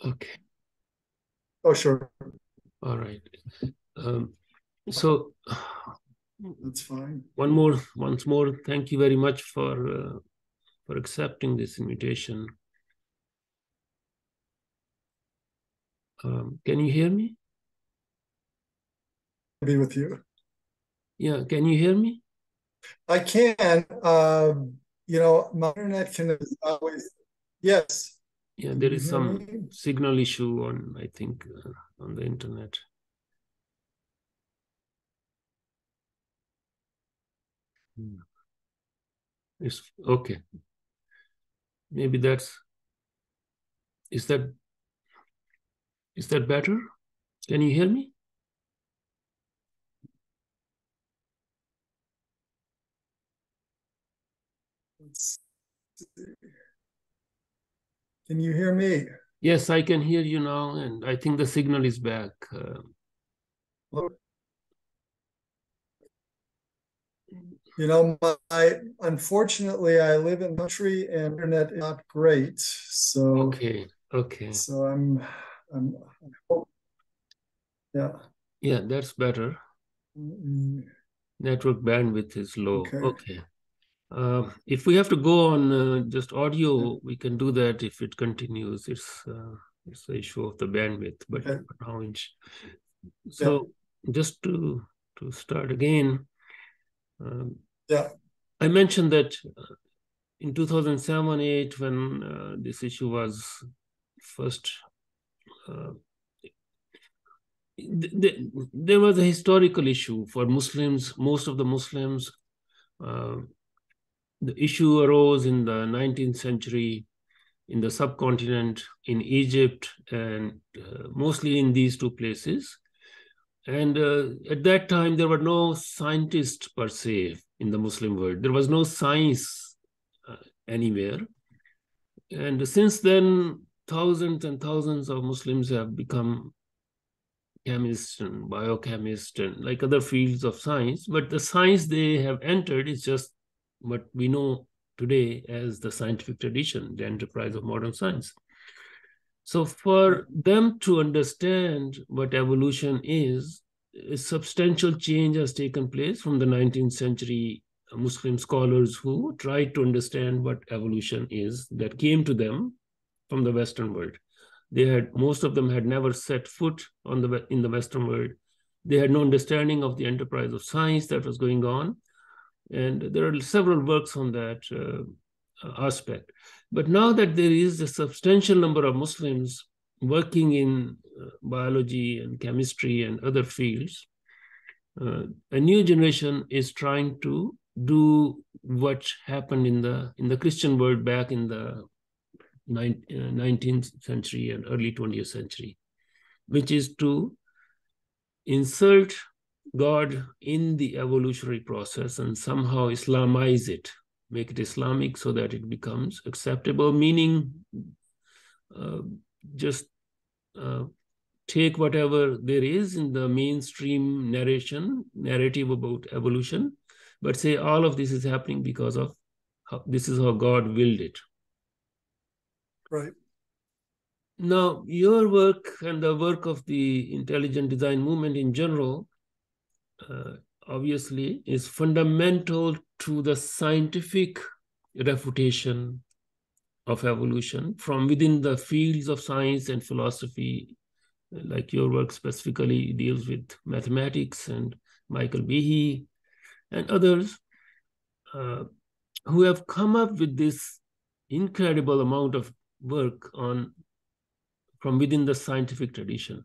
Okay. Oh, sure. All right. So That's fine. once more, thank you very much for accepting this invitation. Can you hear me? Be with you. Yeah, can you hear me? I can. My internet connection is always. Yes. Yeah, Can there you is hear some me? signal issue on, I think, on the internet. It's okay. Maybe is that better? Can you hear me? Let's see. Can you hear me? Yes, I can hear you now, and I think the signal is back. Unfortunately, I live in the country and internet is not great. So, Okay. I'm yeah. Yeah, that's better. Network bandwidth is low. Okay. Okay. If we have to go on just audio, we can do that if it continues. It's the issue of the bandwidth, but Okay. now Yeah. so just to start again, Yeah. I mentioned that in 2007-8, when this issue was first, uh, there was a historical issue for Muslims. Most of the Muslims, uh, the issue arose in the 19th century in the subcontinent, in Egypt, and mostly in these two places. And at that time, there were no scientists per se in the Muslim world. There was no science anywhere. And since then, thousands and thousands of Muslims have become chemists and biochemists and like other fields of science. But the science they have entered is just what we know today as the scientific tradition, the enterprise of modern science. So for them to understand what evolution is, a substantial change has taken place from the 19th century Muslim scholars who tried to understand what evolution is that came to them from the Western world. Most of them had never set foot in the Western world. They had no understanding of the enterprise of science that was going on. And there are several works on that aspect. But now that there is a substantial number of Muslims working in biology and chemistry and other fields, a new generation is trying to do what happened in the Christian world back in the 19th century and early 20th century, which is to insert God in the evolutionary process and somehow Islamize it, make it Islamic so that it becomes acceptable, meaning uh, just uh, take whatever there is in the mainstream narrative about evolution, but say all of this is happening because of this is how God willed it. Right. Now, your work and the work of the intelligent design movement in general, obviously, is fundamental to the scientific refutation of evolution from within the fields of science and philosophy. Like your work specifically deals with mathematics, and Michael Behe and others who have come up with this incredible amount of work from within the scientific tradition.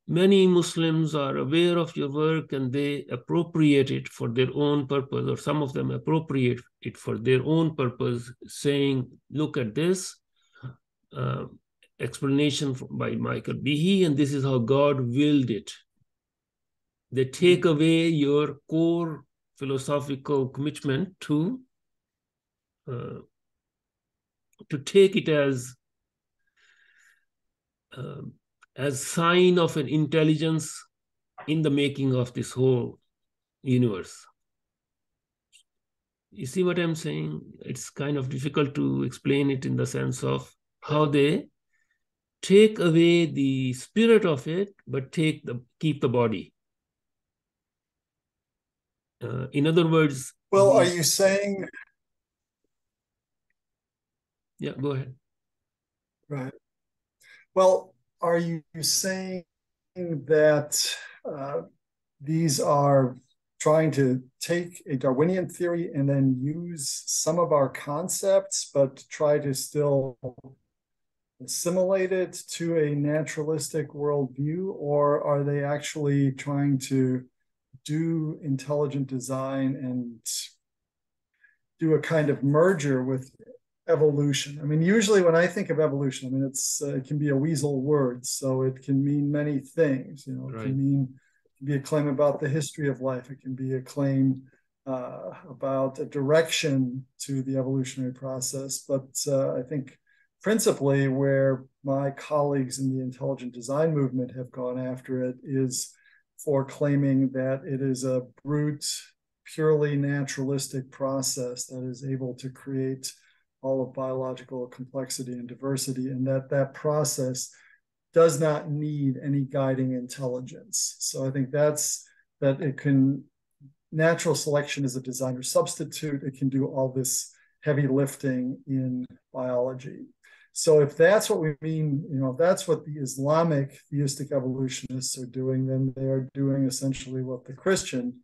Many Muslims are aware of your work and they appropriate it for their own purpose, or some of them appropriate it for their own purpose, saying, look at this explanation by Michael Behe, and this is how God willed it. They take away your core philosophical commitment to take it as sign of an intelligence in the making of this whole universe. You see what I'm saying? It's kind of difficult to explain it in the sense of how they take away the spirit of it, but keep the body. In other words, well, are you saying? Yeah, go ahead. Right. Well, are you saying that these are trying to take a Darwinian theory and then use some of our concepts, but try to still assimilate it to a naturalistic worldview? Or are they actually trying to do intelligent design and do a kind of merger with evolution? I mean, usually when I think of evolution, I mean, it can be a weasel word, so it can mean many things. You know, it can be a claim about the history of life. It can be a claim about a direction to the evolutionary process. But I think principally where my colleagues in the intelligent design movement have gone after it is for claiming that it is a brute, purely naturalistic process that is able to create all of biological complexity and diversity, and that process does not need any guiding intelligence. So I think that it can, natural selection is a designer substitute. It can do all this heavy lifting in biology. So if that's what we mean, you know, if that's what the Islamic theistic evolutionists are doing, then they are doing essentially what the Christian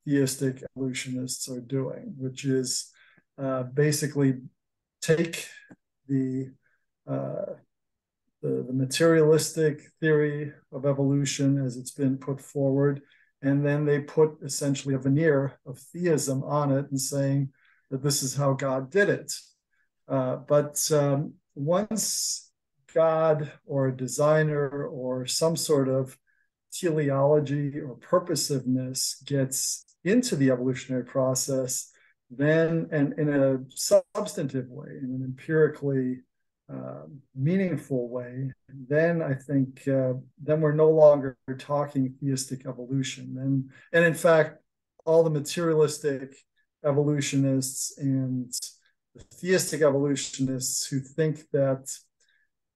theistic evolutionists are doing, which is basically take the materialistic theory of evolution as it's been put forward, and then they put essentially a veneer of theism on it and saying that this is how God did it. But once God or a designer or some sort of teleology or purposiveness gets into the evolutionary process, then, and in a substantive way, in an empirically meaningful way, then I think then we're no longer talking theistic evolution. And in fact, all the materialistic evolutionists and the theistic evolutionists who think that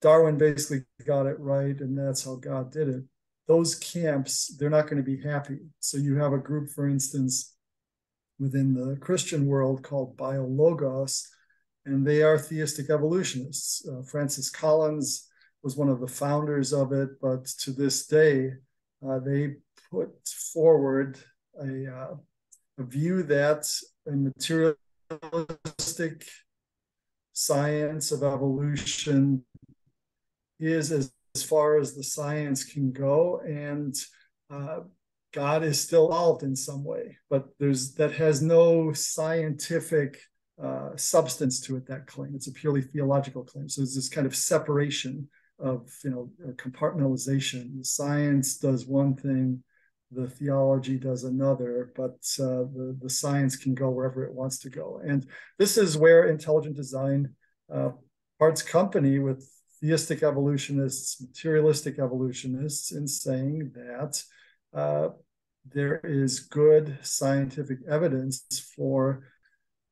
Darwin basically got it right and that's how God did it, those camps, they're not going to be happy. So you have a group, for instance, within the Christian world called Biologos, and they are theistic evolutionists. Francis Collins was one of the founders of it, but to this day, they put forward a view that a materialistic science of evolution is as far as the science can go, and God is still involved in some way, but that has no scientific substance to it, that claim. It's a purely theological claim. So there's this kind of separation of, compartmentalization. The science does one thing, the theology does another, but the science can go wherever it wants to go. And this is where intelligent design parts company with theistic evolutionists, materialistic evolutionists, in saying that there is good scientific evidence for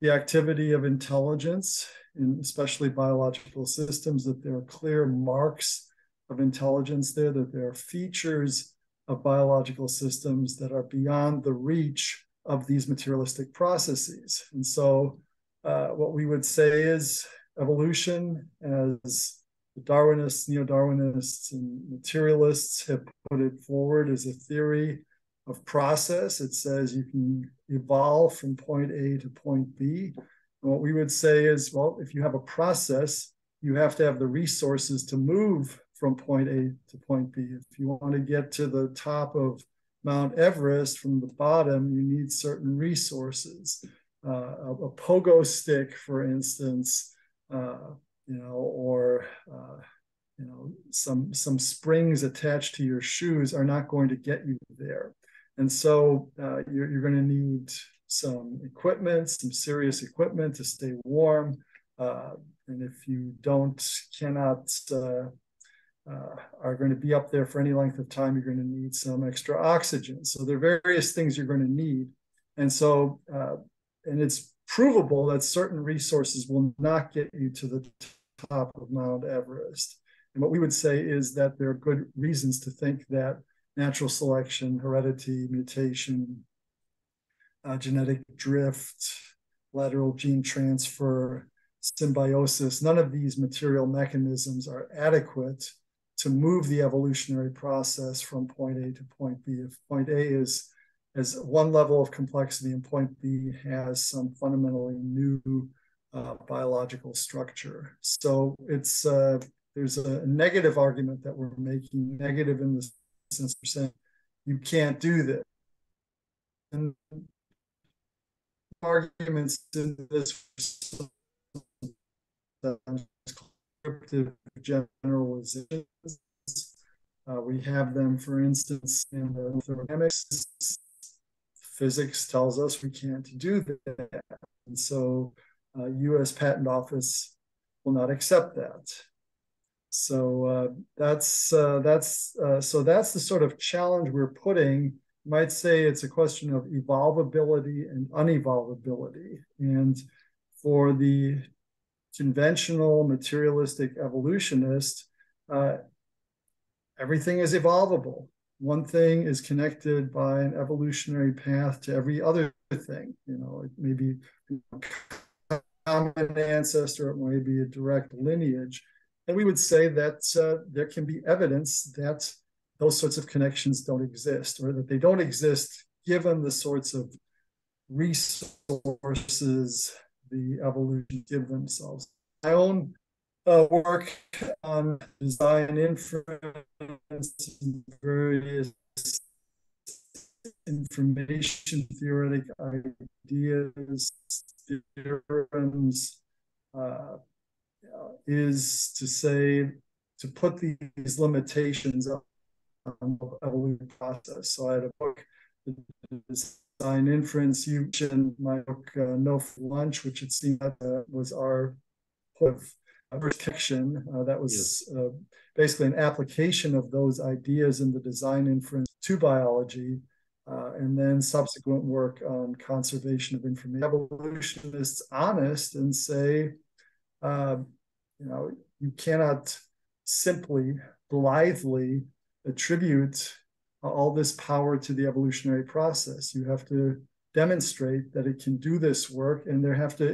the activity of intelligence, in especially biological systems, that there are clear marks of intelligence there, that there are features of biological systems that are beyond the reach of these materialistic processes. And so what we would say is evolution, as the Darwinists, neo-Darwinists, and materialists have put it forward, as a theory of process. It says you can evolve from point A to point B. And what we would say is, well, if you have a process, you have to have the resources to move from point A to point B. If you want to get to the top of Mount Everest from the bottom, you need certain resources. A pogo stick, for instance, or some springs attached to your shoes are not going to get you there. And so you're going to need some equipment, some serious equipment to stay warm. And if you cannot are going to be up there for any length of time, you're going to need some extra oxygen. So there are various things you're going to need. And so, and it's provable that certain resources will not get you to the top of Mount Everest. And what we would say is that there are good reasons to think that natural selection, heredity, mutation, genetic drift, lateral gene transfer, symbiosis, none of these material mechanisms are adequate to move the evolutionary process from point A to point B. If point A has one level of complexity and point B has some fundamentally new biological structure. So it's there's a negative argument that we're making, negative in the sense of saying you can't do this. And arguments in this descriptive generalizations. We have them, for instance, in the thermodynamics. Physics tells us we can't do that. And so U.S. Patent Office will not accept that. So that's the sort of challenge we're putting. You might say it's a question of evolvability and unevolvability. And for the conventional materialistic evolutionist, everything is evolvable. One thing is connected by an evolutionary path to every other thing. It may be a common ancestor, it may be a direct lineage. And we would say that there can be evidence that those sorts of connections don't exist, or that they don't exist given the sorts of resources the evolution give themselves. My own work on design inference and various information theoretic ideas, theorems, is to say, to put these limitations on the evolution process. So I had a book, Design Inference. You mentioned my book, No for Lunch, which it seemed was our protection. That was basically an application of those ideas in the design inference to biology, and then subsequent work on conservation of information. Evolutionists honest and say, you cannot simply blithely attribute all this power to the evolutionary process. You have to demonstrate that it can do this work, and there have to,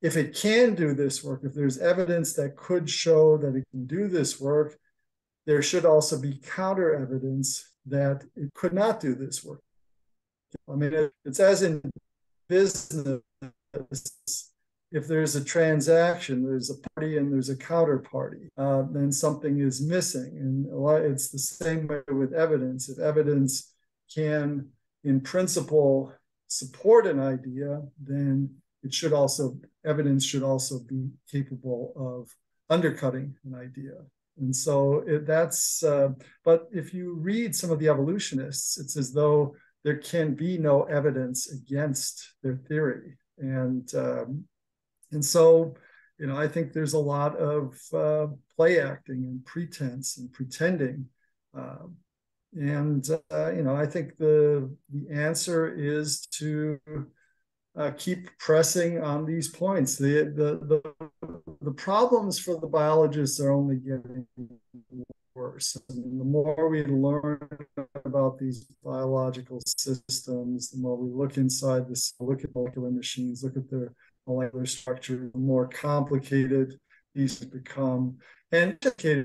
if it can do this work, if there's evidence that could show that it can do this work, there should also be counter evidence that it could not do this work. I mean, it's as in business. If there's a transaction, there's a party and there's a counterparty, then something is missing. And it's the same way with evidence. If evidence can, in principle, support an idea, then evidence should also be capable of undercutting an idea. And so but if you read some of the evolutionists, it's as though there can be no evidence against their theory. And so, I think there's a lot of play acting and pretense and pretending. I think the answer is to keep pressing on these points. The problems for the biologists are only getting worse. And the more we learn about these biological systems, the more we look inside this, look at molecular machines, look at their molecular structure, the more complicated these become. And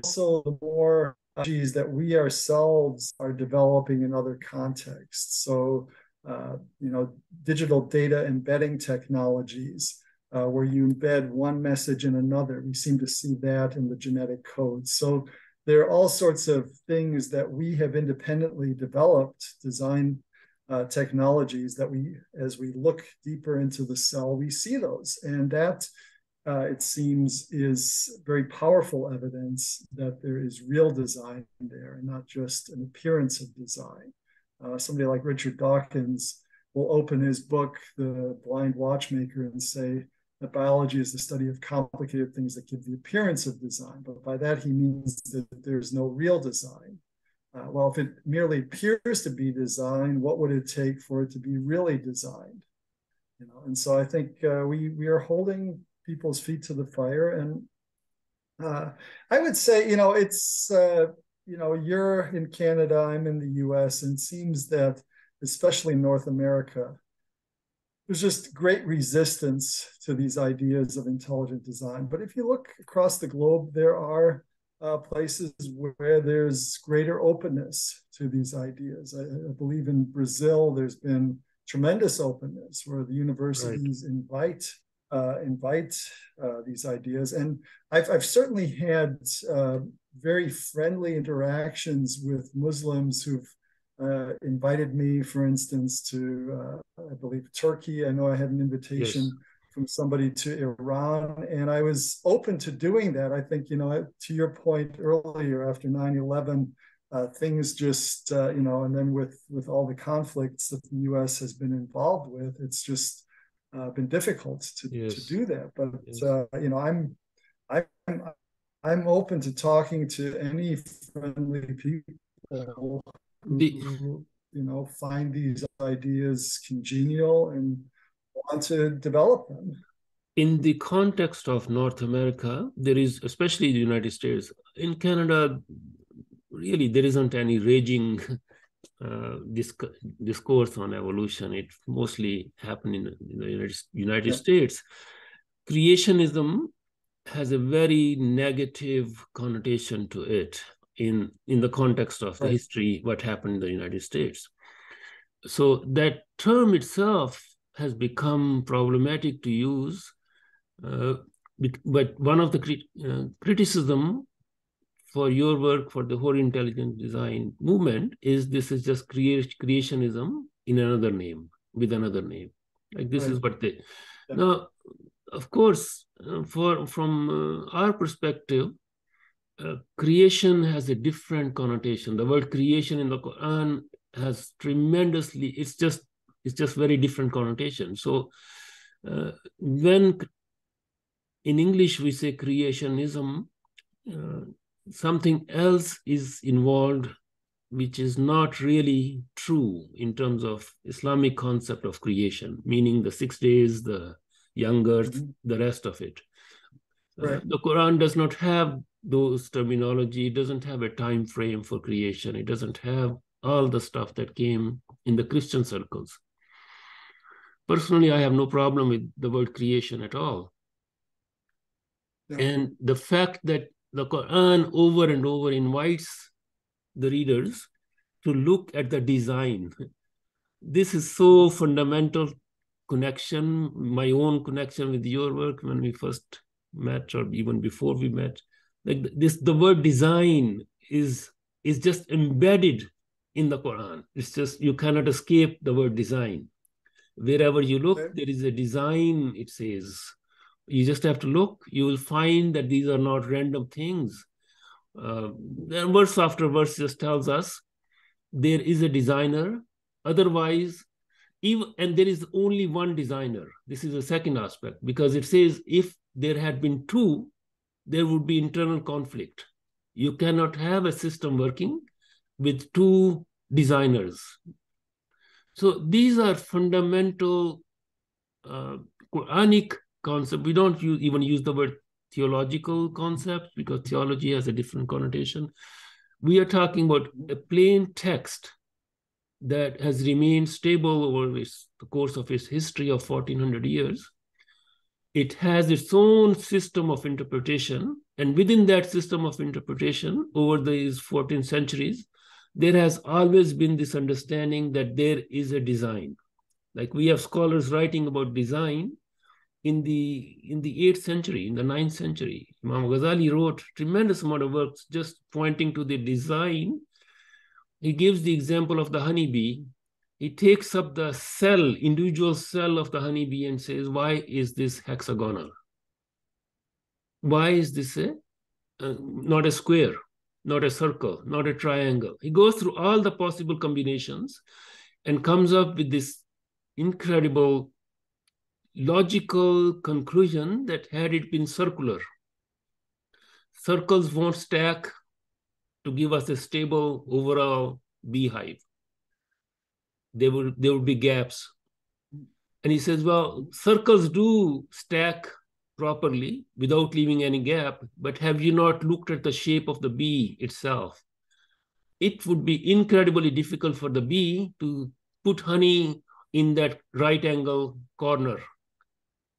also the more technologies that we ourselves are developing in other contexts. So, digital data embedding technologies, where you embed one message in another. We seem to see that in the genetic code. So there are all sorts of things that we have independently developed, design technologies that as we look deeper into the cell, we see those. And that, it seems, is very powerful evidence that there is real design there and not just an appearance of design. Somebody like Richard Dawkins will open his book, The Blind Watchmaker, and say that biology is the study of complicated things that give the appearance of design. But by that, he means that there's no real design. Well, if it merely appears to be design, what would it take for it to be really designed? And so I think we are holding people's feet to the fire, and I would say, it's, you're in Canada, I'm in the US, and it seems that, especially in North America, there's just great resistance to these ideas of intelligent design. But if you look across the globe, there are places where there's greater openness to these ideas. I believe in Brazil, there's been tremendous openness where the universities invite these ideas. And I've certainly had very friendly interactions with Muslims who've invited me, for instance, to, I believe, Turkey. I know I had an invitation from somebody to Iran, and I was open to doing that. I think, to your point earlier, after 9/11, things just, and then with all the conflicts that the U.S. has been involved with, it's just been difficult to do that. But I'm open to talking to any friendly people who find these ideas congenial and want to develop them. In the context of North America, there is, especially the United States, in Canada, really there isn't any raging discourse on evolution. It mostly happened in the United States. Creationism has a very negative connotation to it in the context of the history, what happened in the United States. So that term itself has become problematic to use. But one of the criticism for your work, for the whole intelligent design movement, is this is just creationism in another name, with another name. Like this is what they... Now, of course, from our perspective, creation has a different connotation. The word creation in the Quran has tremendously, it's just very different connotation. So when in English we say creationism, something else is involved, which is not really true in terms of Islamic concept of creation, meaning the 6 days, the young earth, the rest of it. The Quran does not have those terminology. It doesn't have a time frame for creation. It doesn't have all the stuff that came in the Christian circles. Personally, I have no problem with the word creation at all. And the fact that the Quran over and over invites the readers to look at the design. This is so fundamental connection, my own connection with your work when we first met, or even before we met. Like this, the word design is just embedded in the Quran. It's just, you cannot escape the word design. Wherever you look, there is a design, it says. You just have to look. You will find that these are not random things. Verse after verse just tells us there is a designer. Otherwise, and there is only one designer. This is a second aspect, because it says if there had been two, there would be internal conflict. You cannot have a system working with two designers. So these are fundamental Quranic concepts. We don't even use the word theological concept, because theology has a different connotation. We are talking about a plain text that has remained stable over the course of its history of 1400 years. It has its own system of interpretation. And within that system of interpretation, over these 14 centuries, there has always been this understanding that there is a design. Like we have scholars writing about design in the 8th century, in the 9th century. Imam Ghazali wrote a tremendous amount of works just pointing to the design. He gives the example of the honeybee. He takes up the cell, individual cell of the honeybee, and says, why is this hexagonal? Why is this not a square, not a circle, not a triangle? He goes through all the possible combinations and comes up with this incredible logical conclusion that had it been circular, circles won't stack to give us a stable overall beehive. There would be gaps. And he says, well, circles do stack properly without leaving any gap, but have you not looked at the shape of the bee itself? It would be incredibly difficult for the bee to put honey in that right angle corner.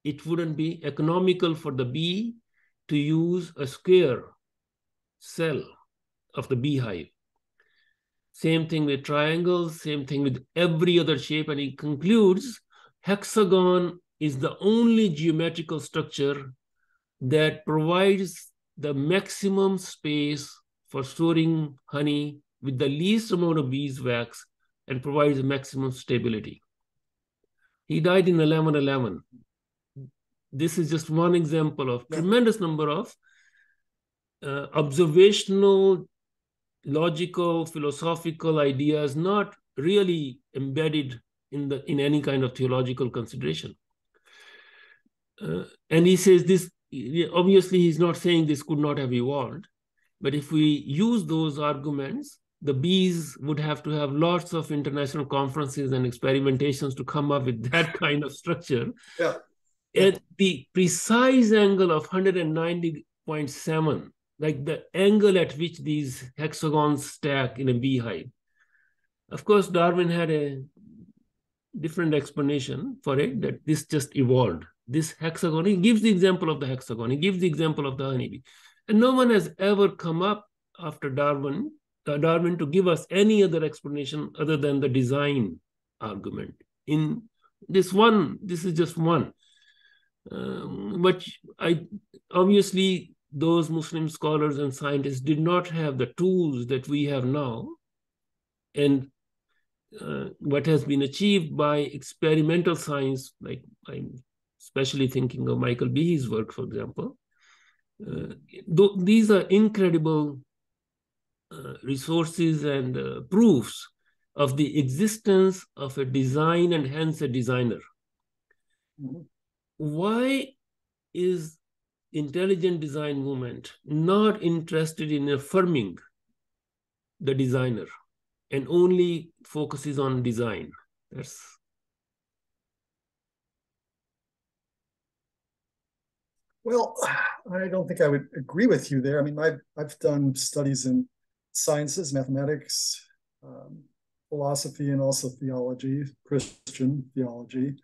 It wouldn't be economical for the bee to use a square cell of the beehive. Same thing with triangles, same thing with every other shape. And he concludes, hexagon is the only geometrical structure that provides the maximum space for storing honey with the least amount of beeswax and provides maximum stability. He died in 1111. This is just one example of tremendous number of observational, logical, philosophical ideas not really embedded in any kind of theological consideration. And he says this, obviously he's not saying this could not have evolved, but if we use those arguments, the bees would have to have lots of international conferences and experimentations to come up with that kind of structure. Yeah. At the precise angle of 190.7, like the angle at which these hexagons stack in a beehive. Of course, Darwin had a different explanation for it, that this just evolved. This hexagon, he gives the example of the hexagon, he gives the example of the honeybee. And no one has ever come up after Darwin to give us any other explanation other than the design argument. In this is just one. But obviously, those Muslim scholars and scientists did not have the tools that we have now. And what has been achieved by experimental science, like I'm especially thinking of Michael Behe's work, for example, these are incredible resources and proofs of the existence of a design and hence a designer. Mm-hmm. Why is intelligent design movement not interested in affirming the designer and only focuses on design? Well, I don't think I would agree with you there. I mean, I've done studies in sciences, mathematics, philosophy, and also theology, Christian theology.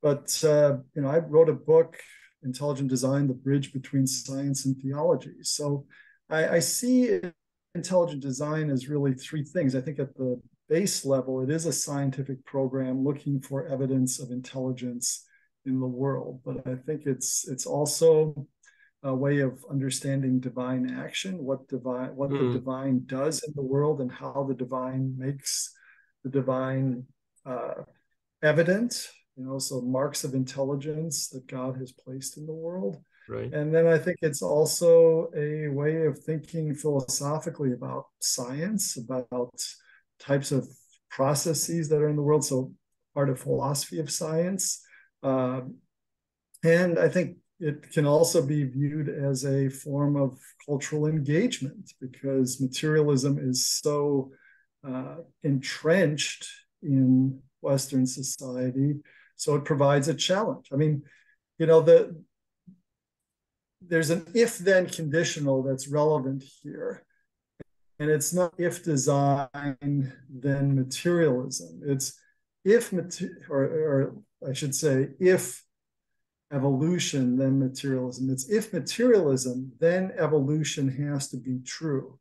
But I wrote a book, Intelligent Design: The Bridge Between Science and Theology. So I see intelligent design as really three things. I think at the base level, it is a scientific program looking for evidence of intelligence in the world. But I think it's also a way of understanding divine action, what the divine does in the world, and how the divine makes the divine evident. So marks of intelligence that God has placed in the world. Right. And then I think it's also a way of thinking philosophically about science, about types of processes that are in the world. So part of philosophy of science. And I think it can also be viewed as a form of cultural engagement, because materialism is so entrenched in Western society. So it provides a challenge. I mean, there's an if-then conditional that's relevant here. And it's not if design, then materialism. It's if evolution, then materialism. It's if materialism, then evolution has to be true.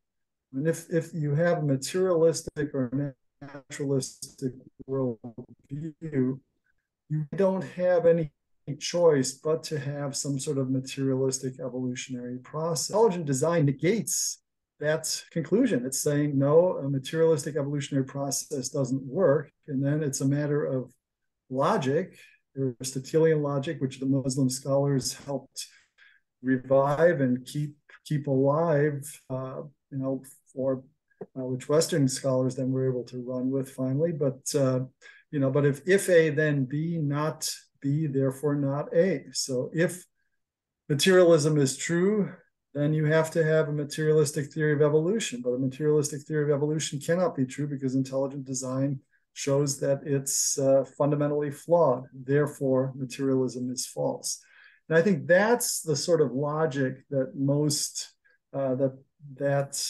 And if you have a materialistic or naturalistic worldview, you don't have any choice but to have some sort of materialistic evolutionary process. Intelligent design negates that conclusion. It's saying, no, a materialistic evolutionary process doesn't work. And then it's a matter of logic, Aristotelian logic, which the Muslim scholars helped revive and keep alive, which Western scholars then were able to run with finally. But but if A, then B, not B, therefore not A. So if materialism is true, then you have to have a materialistic theory of evolution. But a materialistic theory of evolution cannot be true, because intelligent design shows that it's fundamentally flawed. Therefore, materialism is false. And I think that's the sort of logic that that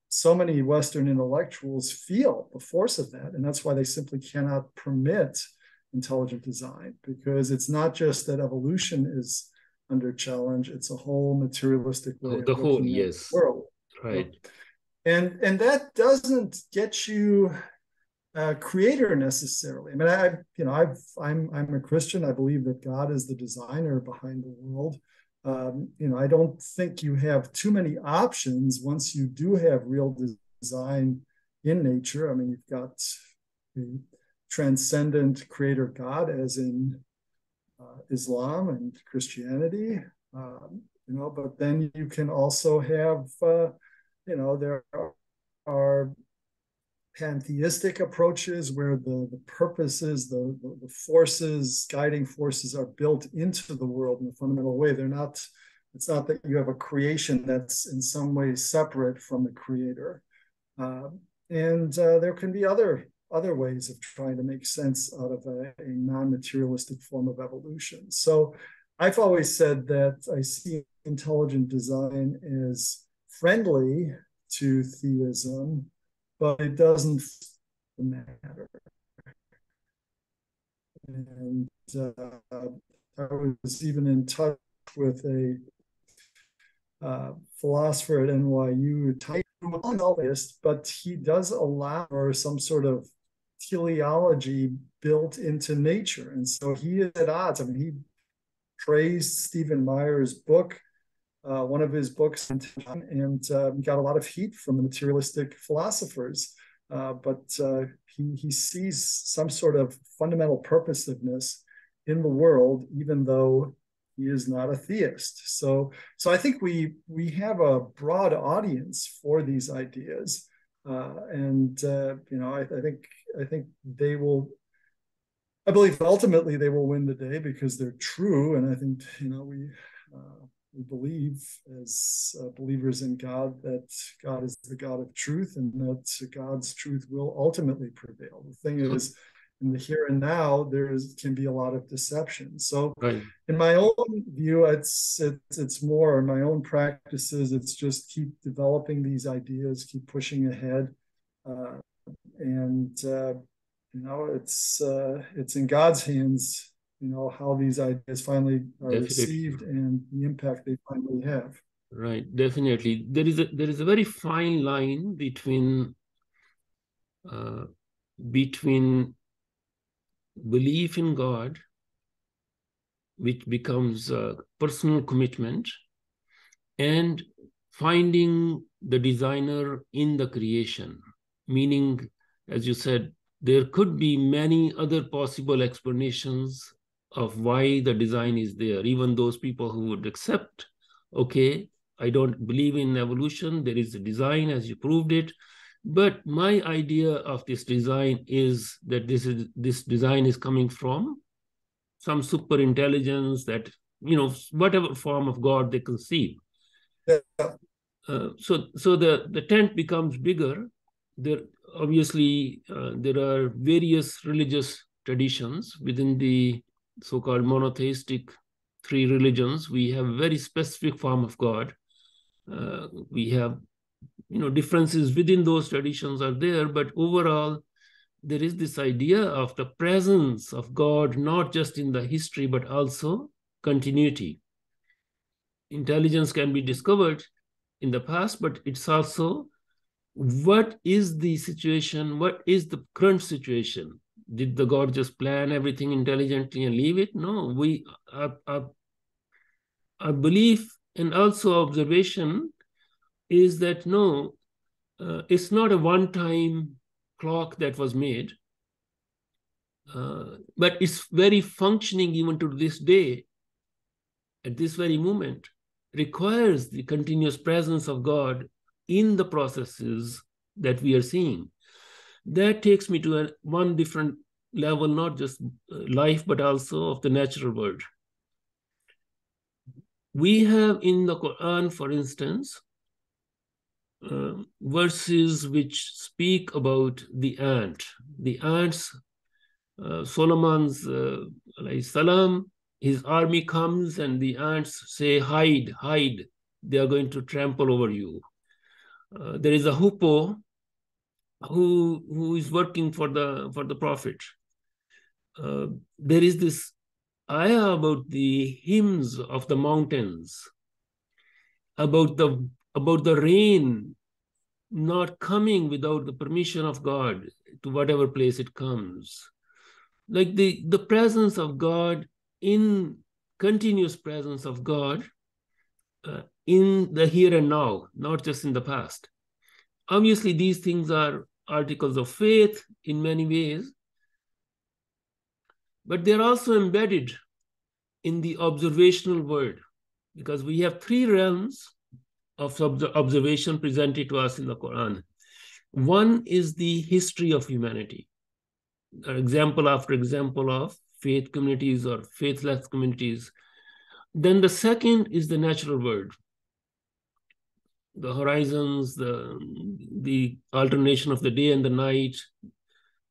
so many Western intellectuals feel the force of that. And that's why they simply cannot permit intelligent design, because it's not just that evolution is under challenge, it's a whole materialistic way of looking at the world. Right. And that doesn't get you a creator necessarily. I mean, I'm a Christian. I believe that God is the designer behind the world. I don't think you have too many options once you do have real design in nature. I mean, you've got the transcendent creator God, as in Islam and Christianity, but then you can also have, there are pantheistic approaches where the purposes, the forces, guiding forces are built into the world in a fundamental way. It's not that you have a creation that's in some way separate from the creator. And there can be other ways of trying to make sense out of a non-materialistic form of evolution. So I've always said that I see intelligent design as friendly to theism, but it doesn't matter. And I was even in touch with a philosopher at NYU, but he does allow for some sort of teleology built into nature. And so he is at odds. I mean, he praised Stephen Meyer's book, one of his books, and got a lot of heat from the materialistic philosophers. But he sees some sort of fundamental purposiveness in the world, even though he is not a theist. So I think we have a broad audience for these ideas, I think they will. I believe ultimately they will win the day because they're true, and I think we believe as believers in God that God is the God of truth, and that God's truth will ultimately prevail. The thing is, in the here and now, can be a lot of deception. So in my own view, it's more in my own practices, it's just keep developing these ideas, keep pushing ahead. It's in God's hands, how these ideas finally are received and the impact they finally have. Right, definitely. There is a very fine line between belief in God, which becomes a personal commitment, and finding the designer in the creation. Meaning, as you said, there could be many other possible explanations of why the design is there. Even those people who would accept, okay, I don't believe in evolution, there is a design as you proved it, but my idea of this design is that this design is coming from some super intelligence that, whatever form of God they conceive. Yeah. So the tent becomes bigger. There obviously there are various religious traditions within the so-called monotheistic three religions. We have a very specific form of God. We have differences within those traditions are there, but overall there is this idea of the presence of God, not just in the history, but also continuity. Intelligence can be discovered in the past, but it's also what is the situation, what is the current situation? Did the God just plan everything intelligently and leave it? No, our belief and also observation is that no, it's not a one-time clock that was made, but it's very functioning even to this day, at this very moment, requires the continuous presence of God in the processes that we are seeing. That takes me to one different level, not just life, but also of the natural world. We have in the Quran, for instance, verses which speak about the ant. The ants, Solomon's alayhi salam, his army comes and the ants say, hide, hide. They are going to trample over you. There is a hoopoe who is working for the prophet. There is this ayah about the hymns of the mountains, about the rain not coming without the permission of God to whatever place it comes. Like the presence of God, in continuous presence of God in the here and now, not just in the past. Obviously, these things are articles of faith in many ways, but they're also embedded in the observational world, because we have three realms of observation presented to us in the Quran. One is the history of humanity, example after example of faith communities or faithless communities. Then the second is the natural world, the horizons, the alternation of the day and the night,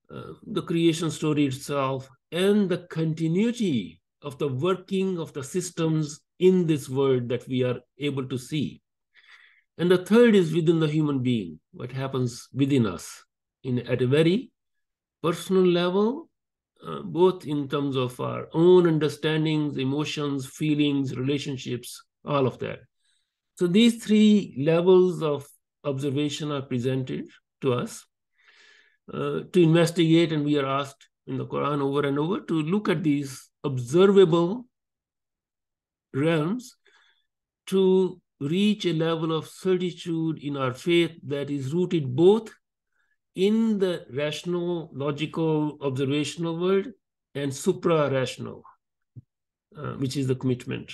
the creation story itself, and the continuity of the working of the systems in this world that we are able to see. And the third is within the human being, what happens within us at a very personal level, both in terms of our own understandings, emotions, feelings, relationships, all of that. So these three levels of observation are presented to us to investigate, and we are asked in the Quran over and over to look at these observable realms to reach a level of certitude in our faith that is rooted both in the rational, logical, observational world and supra-rational, which is the commitment.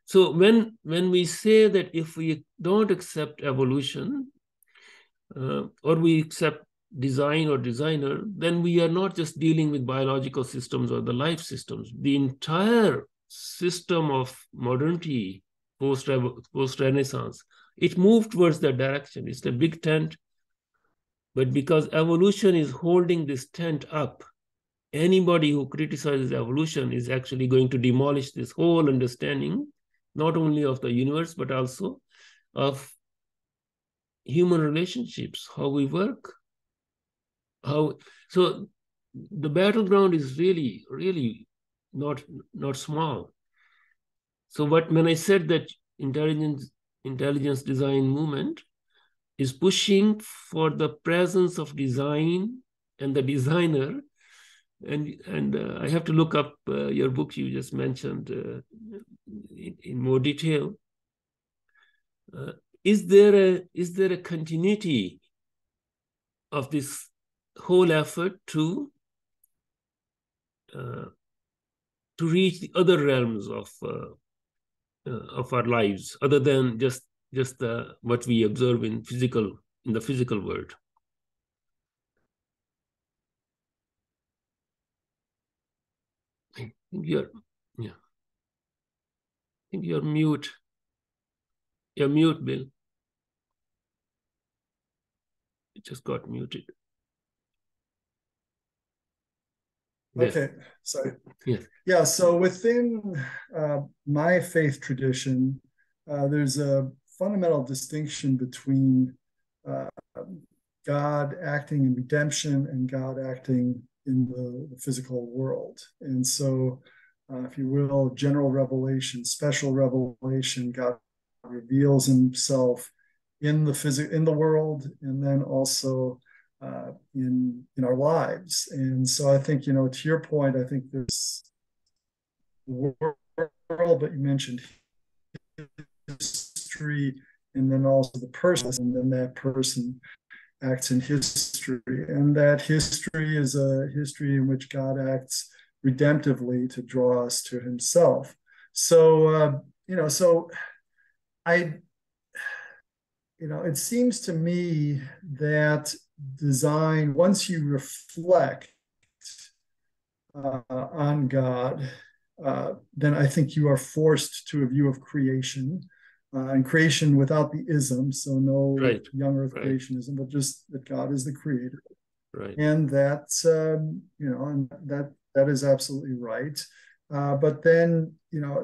So when we say that if we don't accept evolution or we accept design or designer, then we are not just dealing with biological systems or the life systems. The entire system of modernity, post-Renaissance, it moved towards that direction. It's a big tent, but because evolution is holding this tent up, anybody who criticizes evolution is actually going to demolish this whole understanding, not only of the universe, but also of human relationships, how we work. So the battleground is really, really not small. So when I said that intelligence design movement is pushing for the presence of design and the designer, and I have to look up your book you just mentioned in more detail. Is there a continuity of this whole effort to reach the other realms of our lives, other than just what we observe in the physical world? I think you're mute. You're mute, Bill. It just got muted. Okay, sorry. Yes. Yeah, so within my faith tradition, there's a fundamental distinction between God acting in redemption and God acting in the physical world. And so, if you will, general revelation, special revelation, God reveals himself in the world, and then also in our lives. And so I think, to your point, I think there's the world, but you mentioned history, and then also the person, and then that person acts in history. And that history is a history in which God acts redemptively to draw us to himself. So, it seems to me that design, once you reflect on God, then I think you are forced to a view of creation, and creation without the ism, so no young earth creationism, but just that God is the creator. Right. And that, and that is absolutely right. But then,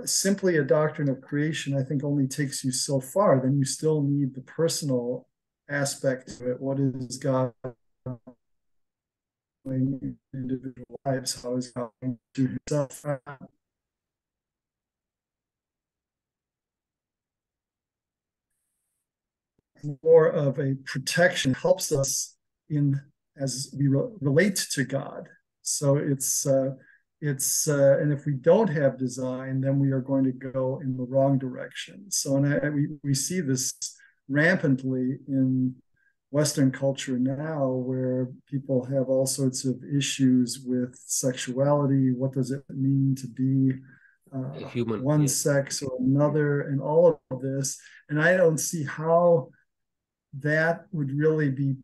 simply a doctrine of creation, I think, only takes you so far. Then you still need the personal aspect of it. What is God doing in individual lives? How is God to himself? More of a protection, helps us in as we relate to God. So it's and if we don't have design, then we are going to go in the wrong direction. So we see this rampantly in Western culture now, where people have all sorts of issues with sexuality. What does it mean to be human, one yes. sex or another, and all of this? And I don't see how that would really be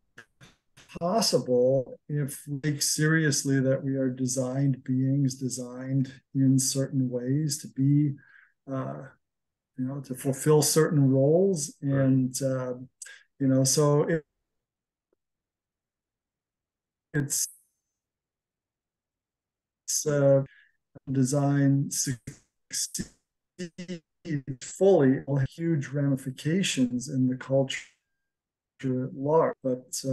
possible if we take seriously that we are designed beings, designed in certain ways to be, to fulfill certain roles. And, so it's design succeed fully will have huge ramifications in the culture at large. But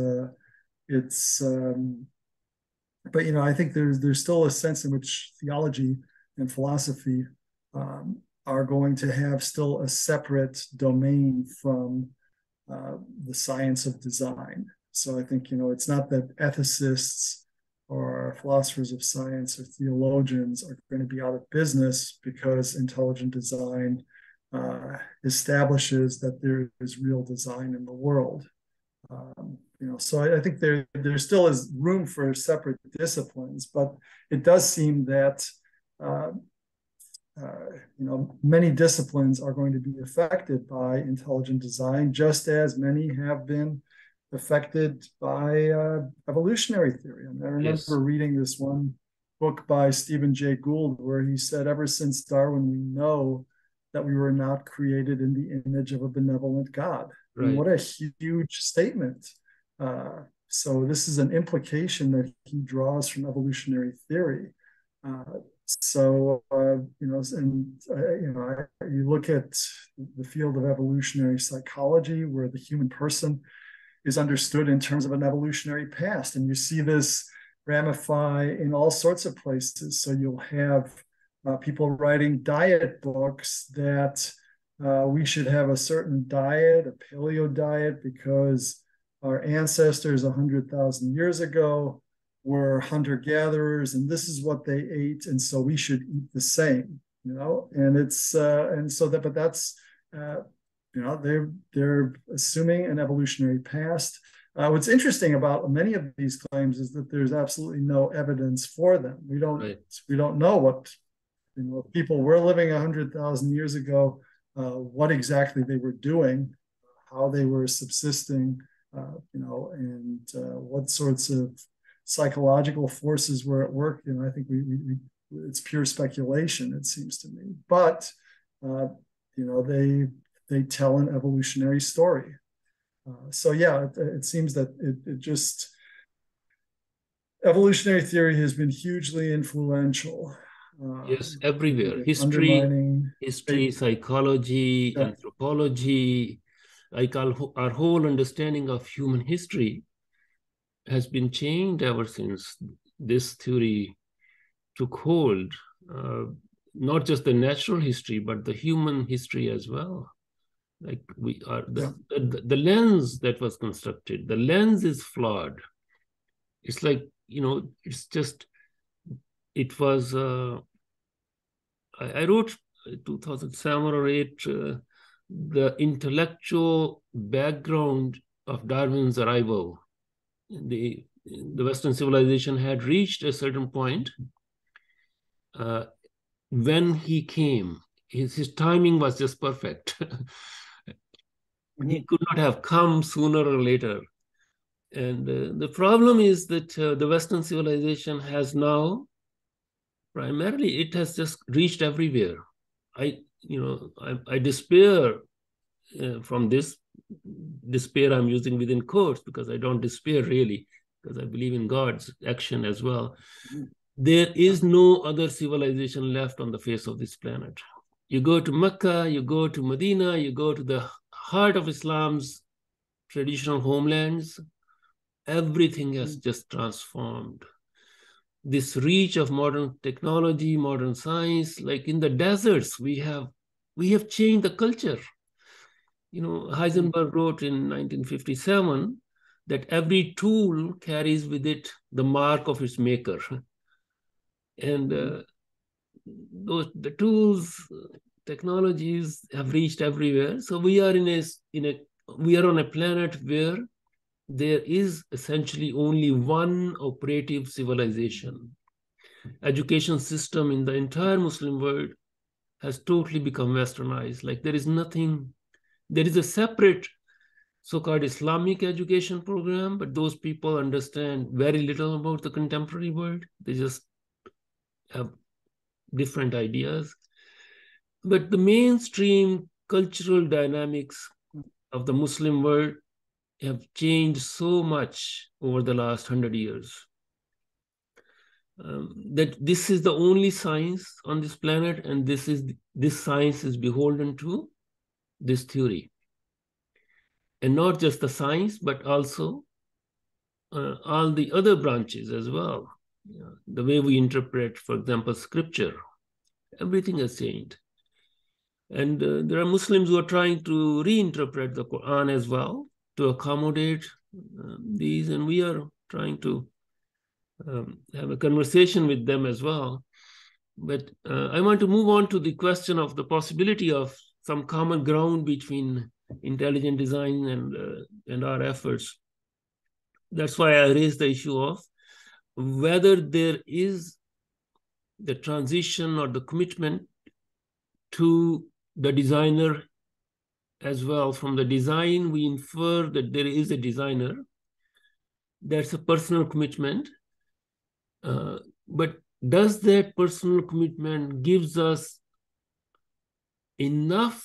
I think there's still a sense in which theology and philosophy are going to have still a separate domain from the science of design. So I think, it's not that ethicists or philosophers of science or theologians are going to be out of business because intelligent design establishes that there is real design in the world. So I think there still is room for separate disciplines, but it does seem that many disciplines are going to be affected by intelligent design, just as many have been affected by evolutionary theory. And I remember reading this one book by Stephen Jay Gould, where he said, ever since Darwin, we know that we were not created in the image of a benevolent God. Right. And what a huge statement. So this is an implication that he draws from evolutionary theory. You look at the field of evolutionary psychology, where the human person is understood in terms of an evolutionary past, and you see this ramify in all sorts of places. So you'll have people writing diet books that we should have a certain diet, a paleo diet, because our ancestors 100,000 years ago were hunter-gatherers, and this is what they ate, and so we should eat the same. And it's but that's they're assuming an evolutionary past. What's interesting about many of these claims is that there's absolutely no evidence for them. We don't know what people were living 100,000 years ago, what exactly they were doing, how they were subsisting, and what sorts of psychological forces were at work. I think it's pure speculation, it seems to me. But they tell an evolutionary story. It seems that it just evolutionary theory has been hugely influential. Yes, everywhere. History, psychology, yeah. Anthropology, like our whole understanding of human history has been changed ever since this theory took hold. Not just the natural history, but the human history as well. Like we are the lens that was constructed, the lens is flawed. It's like, it's just, it was, I wrote 2007 or 8, the intellectual background of Darwin's arrival. The Western civilization had reached a certain point when he came. His timing was just perfect. He could not have come sooner or later. And the problem is that the Western civilization has now, primarily, it has just reached everywhere. I despair from this despair I'm using within quotes, because I don't despair really, because I believe in God's action as well. There is no other civilization left on the face of this planet. You go to Mecca, you go to Medina, you go to the heart of Islam's traditional homelands, everything has just transformed. This reach of modern technology, modern science, like in the deserts, we have changed the culture. Heisenberg wrote in 1957 that every tool carries with it the mark of its maker. And the tools, technologies have reached everywhere. So we are we are on a planet where there is essentially only one operative civilization. Education system in the entire Muslim world has totally become westernized. Like there is a separate so-called Islamic education program, but those people understand very little about the contemporary world. They just have different ideas. But the mainstream cultural dynamics of the Muslim world have changed so much over the last 100 years that this is the only science on this planet, and this science is beholden to this theory. And not just the science, but also all the other branches as well. The way we interpret, for example, scripture, everything has changed. And there are Muslims who are trying to reinterpret the Quran as well to accommodate these, and we are trying to have a conversation with them as well. But I want to move on to the question of the possibility of some common ground between intelligent design and our efforts. That's why I raised the issue of whether there is the transition or the commitment to the designer as well. From the design, we infer that there is a designer. That's a personal commitment. But does that personal commitment gives us enough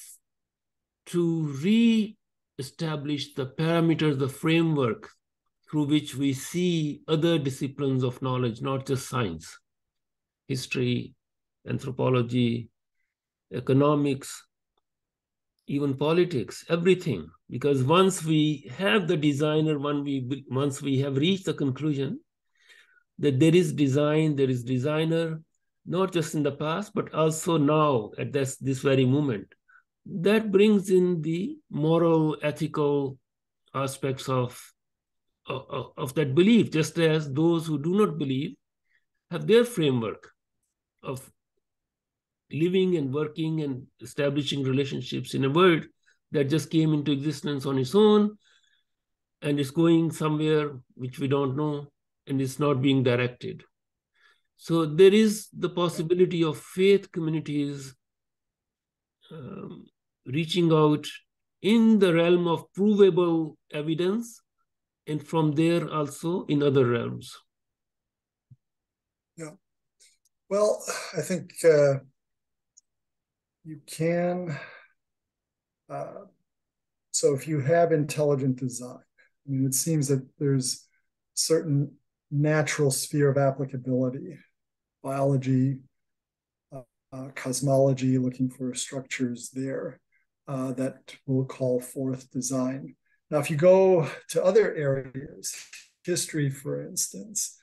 to re-establish the parameters, the framework through which we see other disciplines of knowledge, not just science, history, anthropology, economics, even politics, everything? Because once we have the designer, once we have reached the conclusion that there is design, there is designer, not just in the past, but also now at this very moment, that brings in the moral, ethical aspects of that belief, just as those who do not believe have their framework of living and working and establishing relationships in a world that just came into existence on its own and is going somewhere which we don't know and is not being directed. So there is the possibility of faith communities reaching out in the realm of provable evidence, and from there also in other realms. Yeah. Well, I think you can. So if you have intelligent design, I mean, it seems that there's certain natural sphere of applicability, biology, cosmology, looking for structures there that will call forth design. Now, if you go to other areas, history, for instance,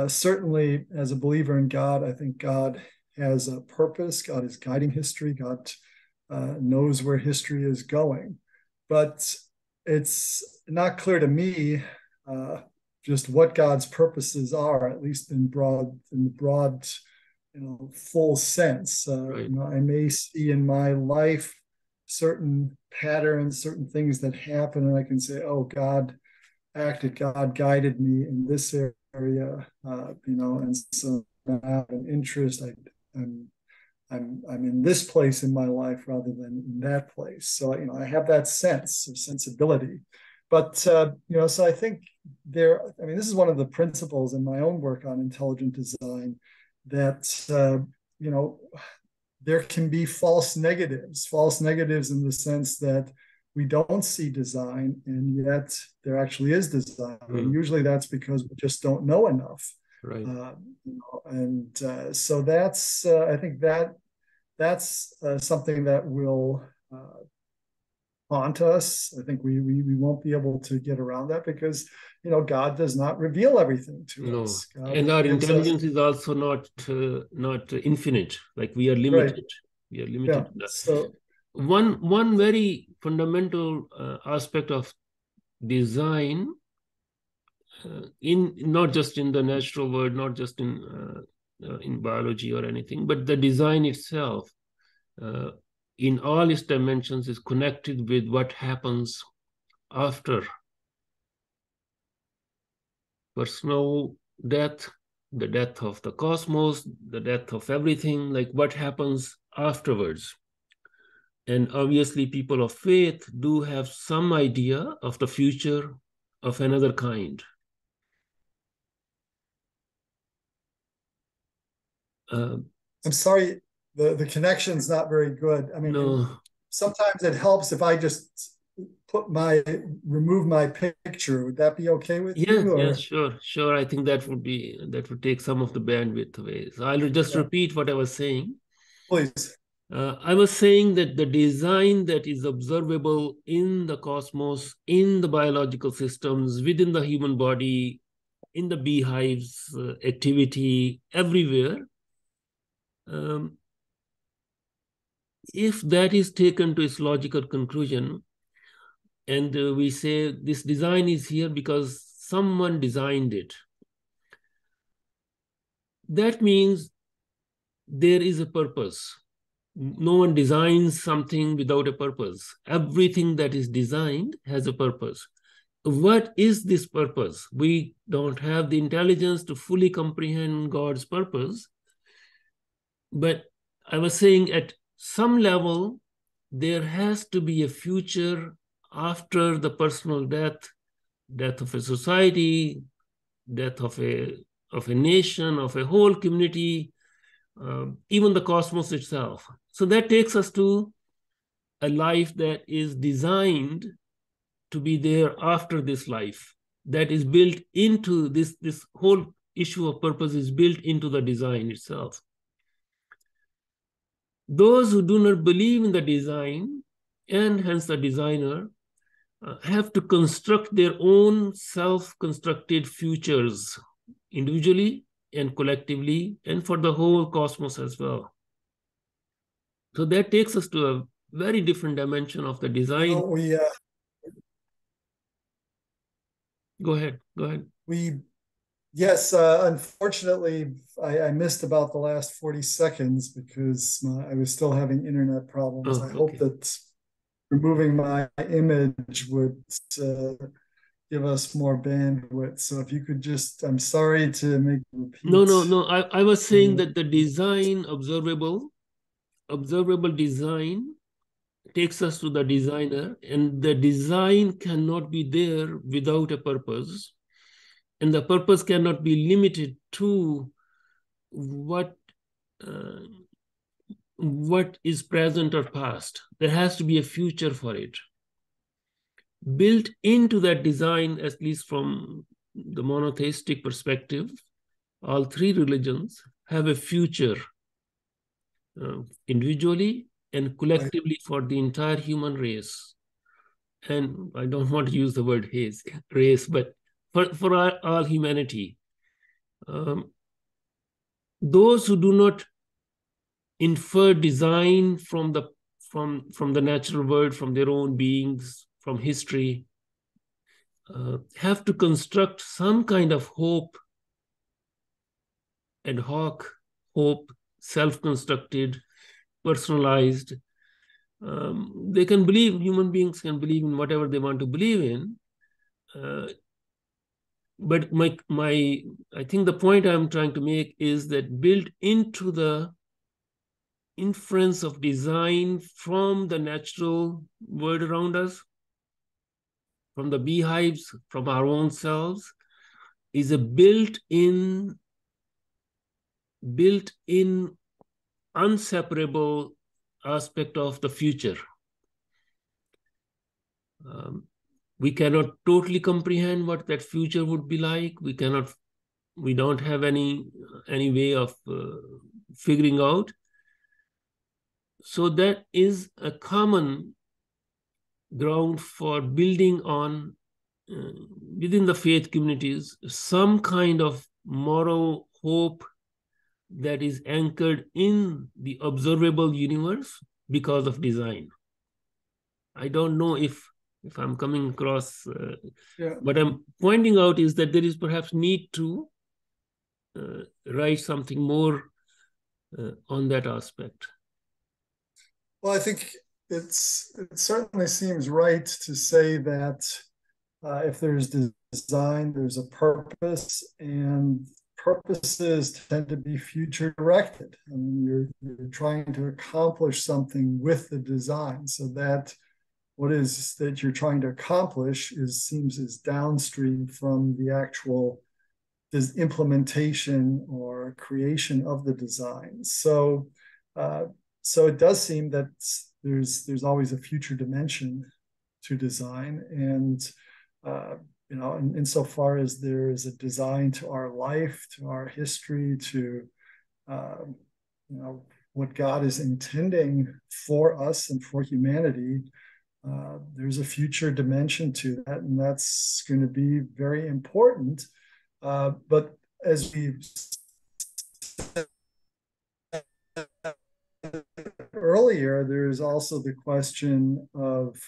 certainly as a believer in God, I think God has a purpose. God is guiding history. God knows where history is going. But it's not clear to me just what God's purposes are, at least in the broad, full sense. Right. I may see in my life certain patterns, certain things that happen, and I can say, "Oh, God acted, God guided me in this area," and so I have an interest. I'm in this place in my life rather than in that place. So I have that sense of sensibility. But so I think this is one of the principles in my own work on intelligent design, that there can be false negatives in the sense that we don't see design, and yet there actually is design. And usually that's because we just don't know enough. Right. So that's I think that's something that will haunt us. I think we won't be able to get around that because God does not reveal everything to No, us. God and our gives us intelligence is also not infinite. Like we are right. limited. We are Yeah. limited. So One very fundamental aspect of design, in not just in the natural world, not just in biology or anything, but the design itself, uh, in all its dimensions, is connected with what happens after personal death, the death of the cosmos, the death of everything, like what happens afterwards. And obviously, people of faith do have some idea of the future of another kind. Uh, I'm sorry, the connection's not very good. I mean, no, sometimes it helps if I just remove my picture. Would that be okay with yeah, you? yeah, Or sure. I think that would take some of the bandwidth away. So I'll just yeah, repeat what I was saying. please. I was saying that the design that is observable in the cosmos, in the biological systems, within the human body, in the beehives, activity, everywhere, um, if that is taken to its logical conclusion, and we say this design is here because someone designed it, that means there is a purpose. No one designs something without a purpose. Everything that is designed has a purpose. What is this purpose? We don't have the intelligence to fully comprehend God's purpose. But I was saying at some level, there has to be a future after the personal death, death of a society, death of a nation, of a whole community, even the cosmos itself. So that takes us to a life that is designed to be there after this life, that is built into this whole issue of purpose is built into the design itself. Those who do not believe in the design, and hence the designer, have to construct their own self-constructed futures individually and collectively, and for the whole cosmos as well. So that takes us to a very different dimension of the design. We Go ahead. Go ahead. yes, unfortunately, I missed about the last 40 seconds because I was still having internet problems. Oh, I hope okay. that removing my image would give us more bandwidth. So if you could just, I'm sorry to make No, repeat. no, no. I was saying that the design, observable design takes us to the designer, and the design cannot be there without a purpose. And the purpose cannot be limited to what uh, what is present or past. There has to be a future for it. Built into that design, at least from the monotheistic perspective, all three religions have a future, individually and Right. collectively, for the entire human race. And I don't want to use the word race, but for all humanity. Um, those who do not infer design from the natural world, from their own beings, from history, have to construct some kind of hope, ad hoc hope, self-constructed, personalized. They can believe, human beings can believe in whatever they want to believe in. But I think the point I'm trying to make is that built into the inference of design from the natural world around us, from the beehives, from our own selves, is a built-in, unseparable aspect of the future. We cannot totally comprehend what that future would be like. We cannot we don't have any way of figuring out. So that is a common ground for building on within the faith communities some kind of moral hope that is anchored in the observable universe because of design. I don't know if I'm coming across. What I'm pointing out is that there is perhaps need to write something more on that aspect. Well, I think it certainly seems right to say that if there's design, there's a purpose, and purposes tend to be future directed. I mean, you're trying to accomplish something with the design, so that what is that you're trying to accomplish seems as downstream from the actual implementation or creation of the design. So it does seem that there's always a future dimension to design, and insofar as there is a design to our life, to our history, to what God is intending for us and for humanity, there's a future dimension to that, and that's going to be very important. But as we said earlier, there's also the question of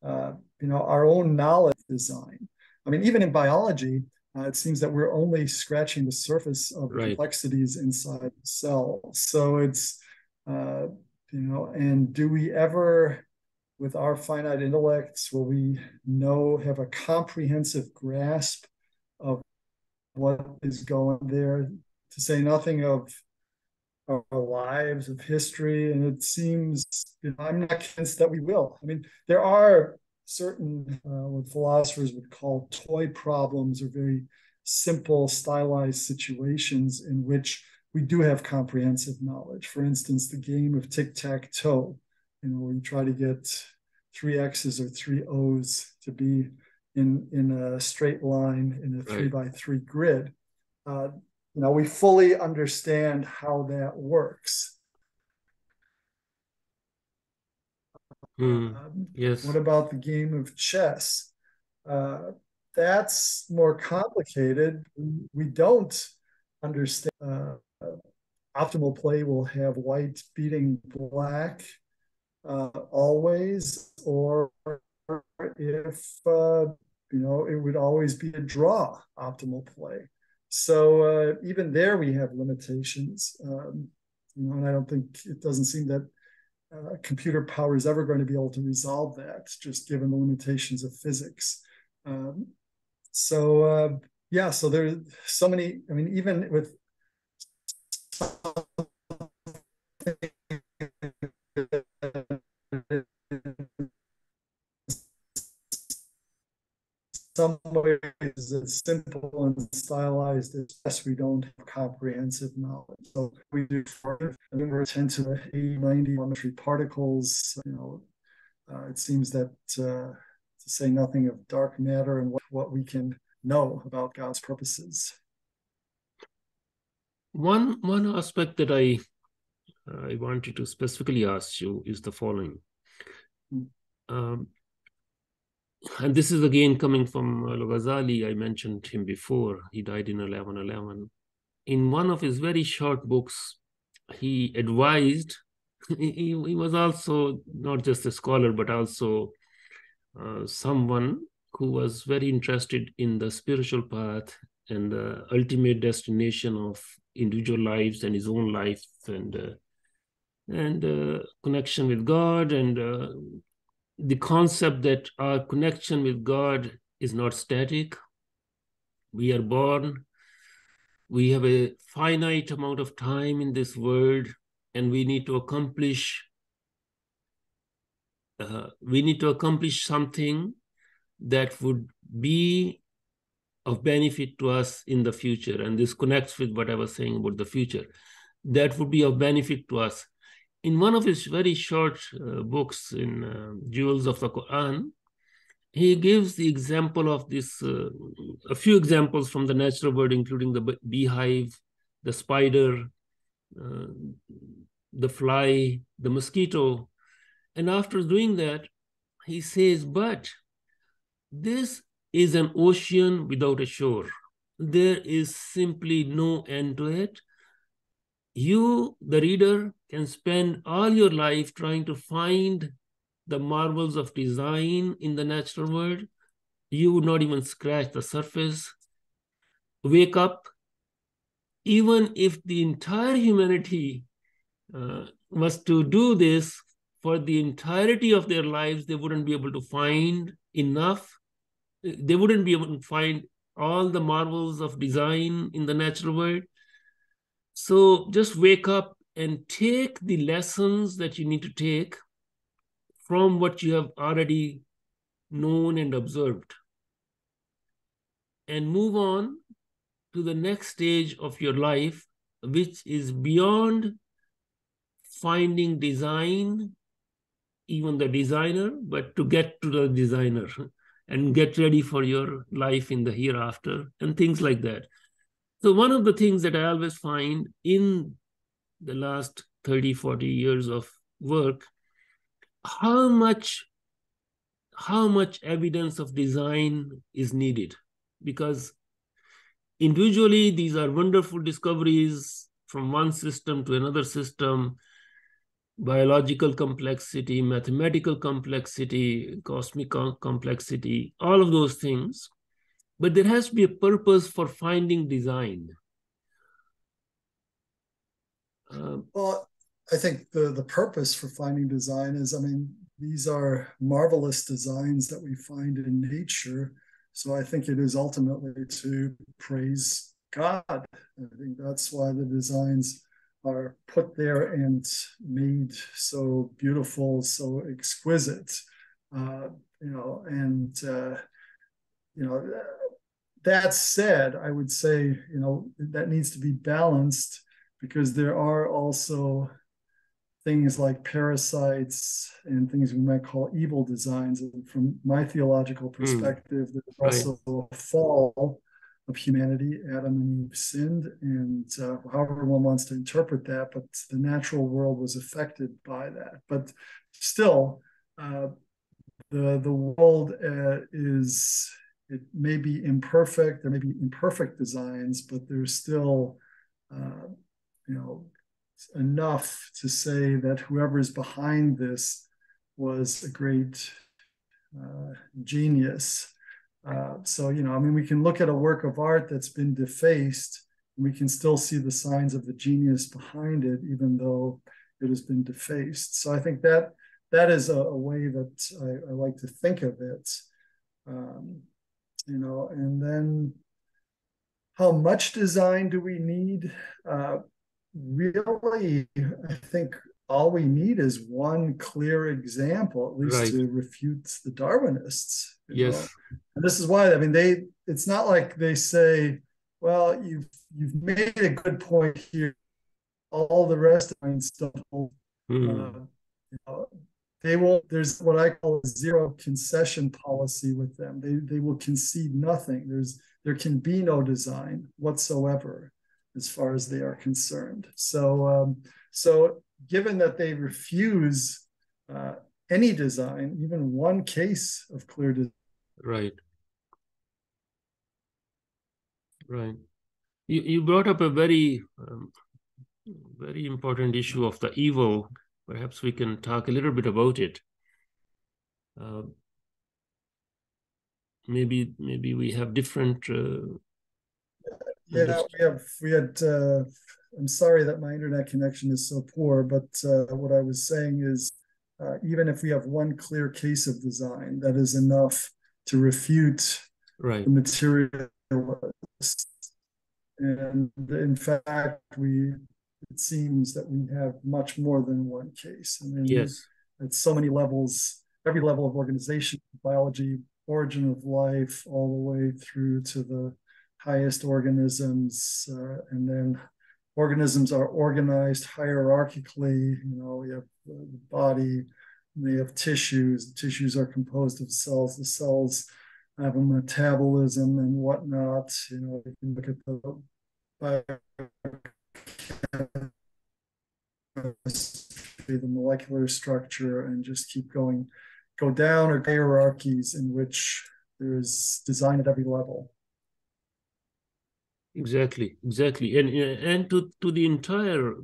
our own knowledge design. I mean, even in biology, it seems that we're only scratching the surface of the complexities inside the cell. So it's and do we ever, with our finite intellects, will we have a comprehensive grasp of what is going there, to say nothing of our lives, of history? And it seems, I'm not convinced that we will. I mean, there are certain what philosophers would call toy problems, or very simple, stylized situations in which we do have comprehensive knowledge. For instance, the game of tic-tac-toe, where you try to get 3 X's or 3 O's to be in a straight line in a 3x3 grid. We fully understand how that works. Yes. What about the game of chess? That's more complicated. We don't understand. Optimal play will have white beating black always, or if it would always be a draw, optimal play. So even there we have limitations, and I don't think, it doesn't seem that computer power is ever going to be able to resolve that, just given the limitations of physics. So there's so many. I mean, even with some ways it's simple and stylized, as we don't have comprehensive knowledge. So we do we're 10 to the 80, 90 elementary particles. It seems that to say nothing of dark matter and what we can know about God's purposes. One aspect that I wanted to specifically ask you is the following. And this is again coming from Al-Ghazali. I mentioned him before. He died in 1111. In one of his very short books, he advised, he was also not just a scholar, but also someone who was very interested in the spiritual path and the ultimate destination of individual lives and his own life, and connection with God, and the concept that our connection with God is not static. We are born, we have a finite amount of time in this world, and we need to accomplish something that would be of benefit to us in the future. And this connects with what I was saying about the future. That would be of benefit to us. In one of his very short books, in Jewels of the Quran, he gives the example of this, a few examples from the natural world, including the beehive, the spider, uh, the fly, the mosquito. And after doing that, he says, but this is an ocean without a shore. There is simply no end to it. You, the reader, can spend all your life trying to find the marvels of design in the natural world. You would not even scratch the surface. Wake up, even if the entire humanity was to do this for the entirety of their lives, they wouldn't be able to find enough. They wouldn't be able to find all the marvels of design in the natural world. So just wake up and take the lessons that you need to take from what you have already known and observed, and move on to the next stage of your life, which is beyond finding design, even the designer, but to get to the designer and get ready for your life in the hereafter and things like that. So one of the things that I always find in the last 30, 40 years of work, how much evidence of design is needed. Because individually, these are wonderful discoveries from one system to another system, biological complexity, mathematical complexity, cosmic complexity, all of those things. But there has to be a purpose for finding design. Well, I think the purpose for finding design is, I mean, these are marvelous designs that we find in nature. So I think it is ultimately to praise God. I think that's why the designs are put there and made so beautiful, so exquisite. You know, that said, I would say, that needs to be balanced, because there are also things like parasites and things we might call evil designs. And from my theological perspective, there's also a fall of humanity. Adam and Eve sinned, and however one wants to interpret that, but the natural world was affected by that. But still, the world is, it may be imperfect. There may be imperfect designs, but there's still enough to say that whoever is behind this was a great genius. So, I mean, we can look at a work of art that's been defaced, and we can still see the signs of the genius behind it, even though it has been defaced. So I think that is a way that I like to think of it. And then how much design do we need? Really, I think all we need is one clear example, at least to refute the Darwinists. Yes. And this is why, I mean, it's not like they say, well, you've made a good point here. All the rest of the stuff, they will, there's what I call a zero concession policy with them. They will concede nothing. There can be no design whatsoever as far as they are concerned. So given that they refuse any design, even one case of clear design. Right. You brought up a very very important issue of the evil. Perhaps we can talk a little bit about it. Maybe we have different. We had. I'm sorry that my internet connection is so poor, but what I was saying is, even if we have one clear case of design, that is enough to refute the materialists. And in fact, it seems that we have much more than one case. I mean, at so many levels, every level of organization, biology, origin of life, all the way through to the highest organisms. And then organisms are organized hierarchically. We have the body, they have tissues. Tissues are composed of cells. The cells have a metabolism and whatnot. You know, you can look at the molecular structure and just keep going, go down, or hierarchies in which there's design at every level. Exactly, exactly, and to the entire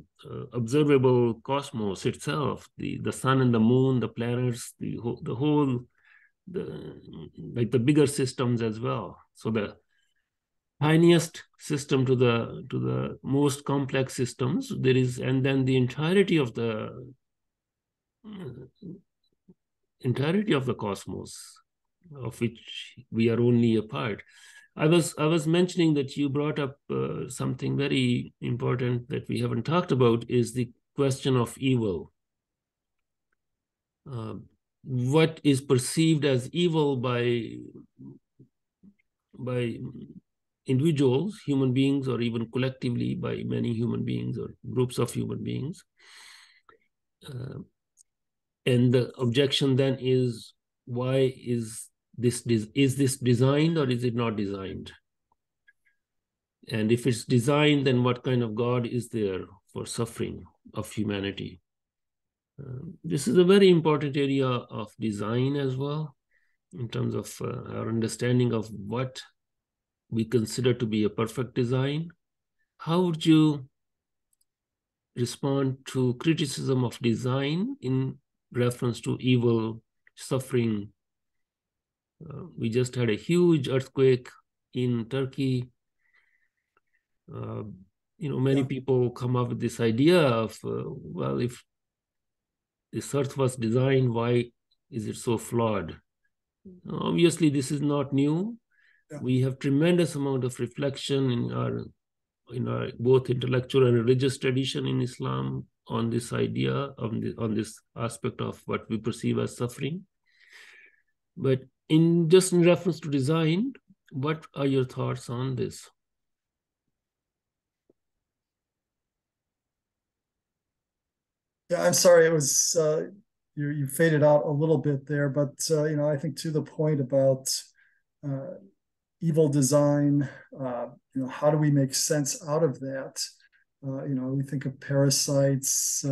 observable cosmos itself, the sun and the moon, the planets, the whole, like the bigger systems as well. So the tiniest system to the most complex systems there is, and then the entirety of the cosmos, of which we are only a part. I was mentioning that you brought up something very important that we haven't talked about, is the question of evil. What is perceived as evil by individuals, human beings, or even collectively by many human beings or groups of human beings. And the objection then is, why is this designed, or is it not designed? And if it's designed, then what kind of God is there for suffering of humanity? This is a very important area of design as well, in terms of our understanding of what we consider to be a perfect design. How would you respond to criticism of design in reference to evil, suffering? We just had a huge earthquake in Turkey. Many people come up with this idea of, well, if this earth was designed, why is it so flawed? Obviously, this is not new. Yeah. We have tremendous amount of reflection in our both intellectual and religious tradition in Islam on this idea, on this aspect of what we perceive as suffering. But in reference to design, what are your thoughts on this? Yeah, I'm sorry. It was you faded out a little bit there, but I think to the point about evil design, how do we make sense out of that? We think of parasites,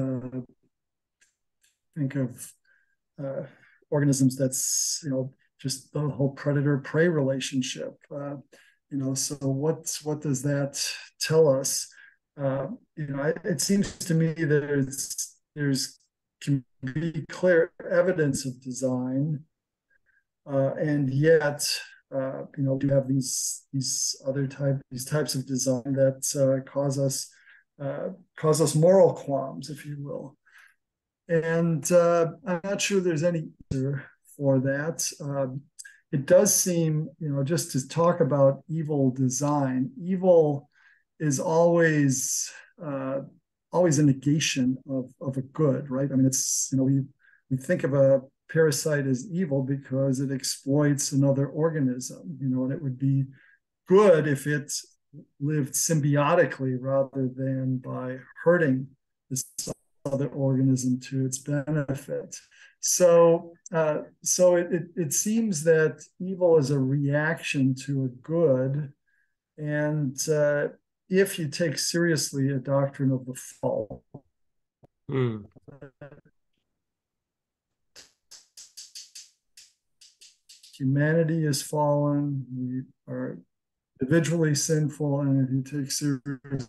think of organisms that's just the whole predator-prey relationship. So what does that tell us? It seems to me there's can be clear evidence of design, and yet do have these types of design that cause us moral qualms, if you will. And I'm not sure there's any answer for that. It does seem, just to talk about evil design, evil is always a negation of a good, right? I mean, it's, we think of a parasite as evil because it exploits another organism, and it would be good if it lived symbiotically rather than by hurting this other organism to its benefit. So it seems that evil is a reaction to a good, and if you take seriously a doctrine of the fall, humanity is fallen, we are individually sinful, and if you take seriously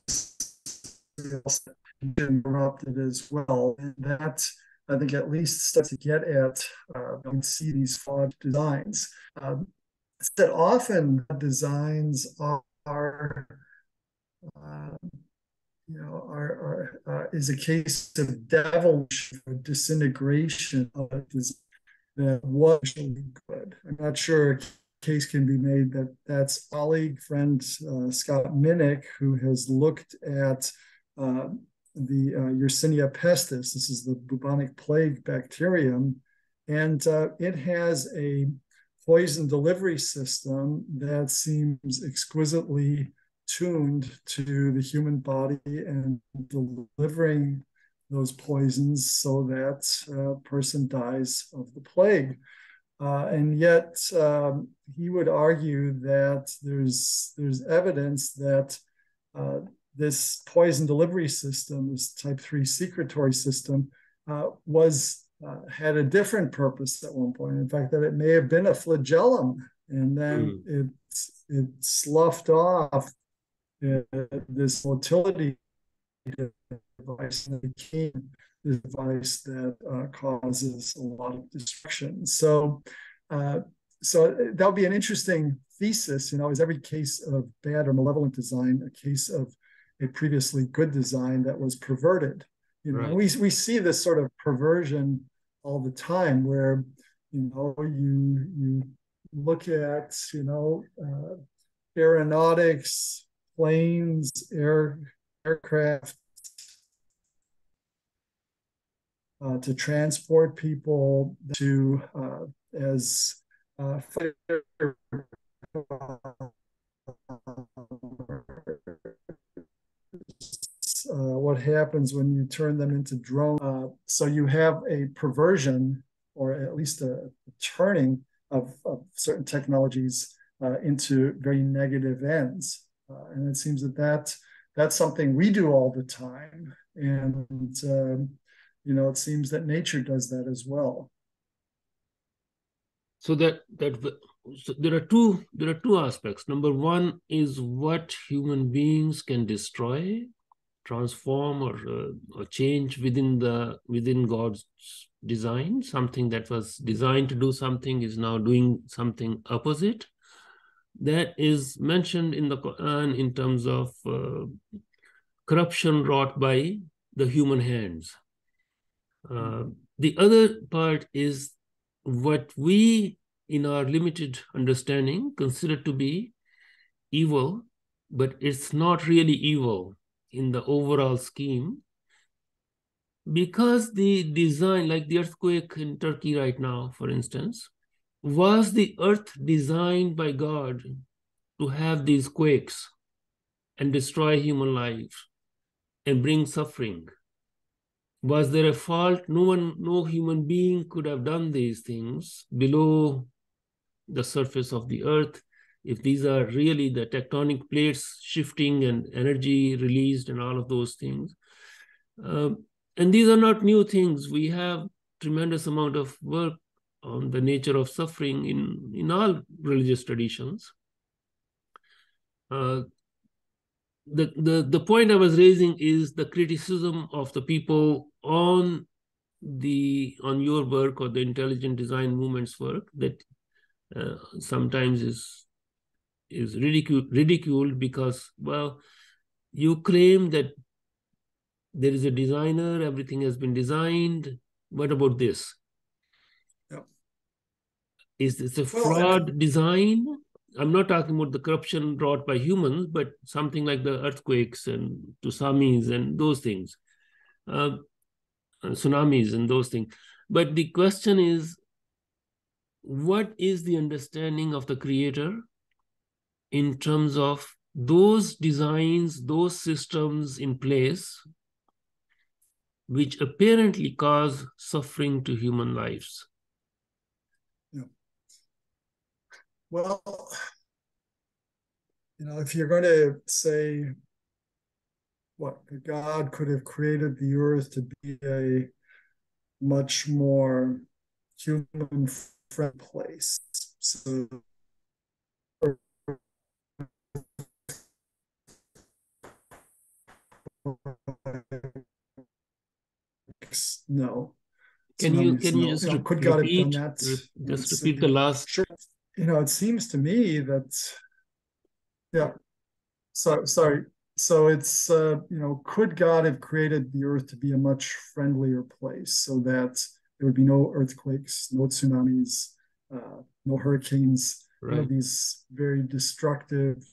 corrupted as well, and that, I think, at least starts to get at and see these flawed designs. That often designs are is a case of devolution or disintegration of a design that was really good. I'm not sure a case can be made that that's colleague, friend Scott Minnick, who has looked at the Yersinia pestis. This is the bubonic plague bacterium, and it has a poison delivery system that seems exquisitely tuned to the human body and delivering those poisons so that a person dies of the plague. And yet he would argue that there's evidence that this poison delivery system, this type 3 secretory system, had a different purpose at one point. In fact, that it may have been a flagellum, and then it sloughed off this motility device and became the device that causes a lot of destruction. So that would be an interesting thesis. Is every case of bad or malevolent design a case of a previously good design that was perverted? Right. We see this sort of perversion all the time, where you look at aeronautics, planes, aircraft to transport people to as what happens when you turn them into drones. So you have a perversion, or at least a turning of certain technologies into very negative ends. And it seems that that's something we do all the time. And, it seems that nature does that as well. So so there are two aspects. Number one is what human beings can destroy, transform, or change within God's design. Something that was designed to do something is now doing something opposite. That is mentioned in the Quran in terms of corruption wrought by the human hands. The other part is what we, in our limited understanding, consider to be evil, but it's not really evil in the overall scheme, because the design, like the earthquake in Turkey right now, for instance, was the earth designed by God to have these quakes and destroy human life and bring suffering? Was there a fault? No human being could have done these things below the surface of the earth. If these are really the tectonic plates shifting and energy released and all of those things. And these are not new things. We have tremendous amount of work on the nature of suffering in all religious traditions. The point I was raising is the criticism of the people on your work, or the intelligent design movement's work, that sometimes is ridiculed because, well, you claim that there is a designer, everything has been designed. What about this? Yeah. Is this a flawed design? I'm not talking about the corruption wrought by humans, but something like the earthquakes and tsunamis and those things, tsunamis and those things. But the question is, what is the understanding of the Creator in terms of those designs, those systems in place, which apparently cause suffering to human lives? Yeah. Well, if you're going to say what God could have created the earth to be a much more human-friendly place, so no. Can you just could God have done repeat that? just repeat the last? Sure. It seems to me that, yeah. So sorry. So it's could God have created the earth to be a much friendlier place so that there would be no earthquakes, no tsunamis, no hurricanes, right? These very destructive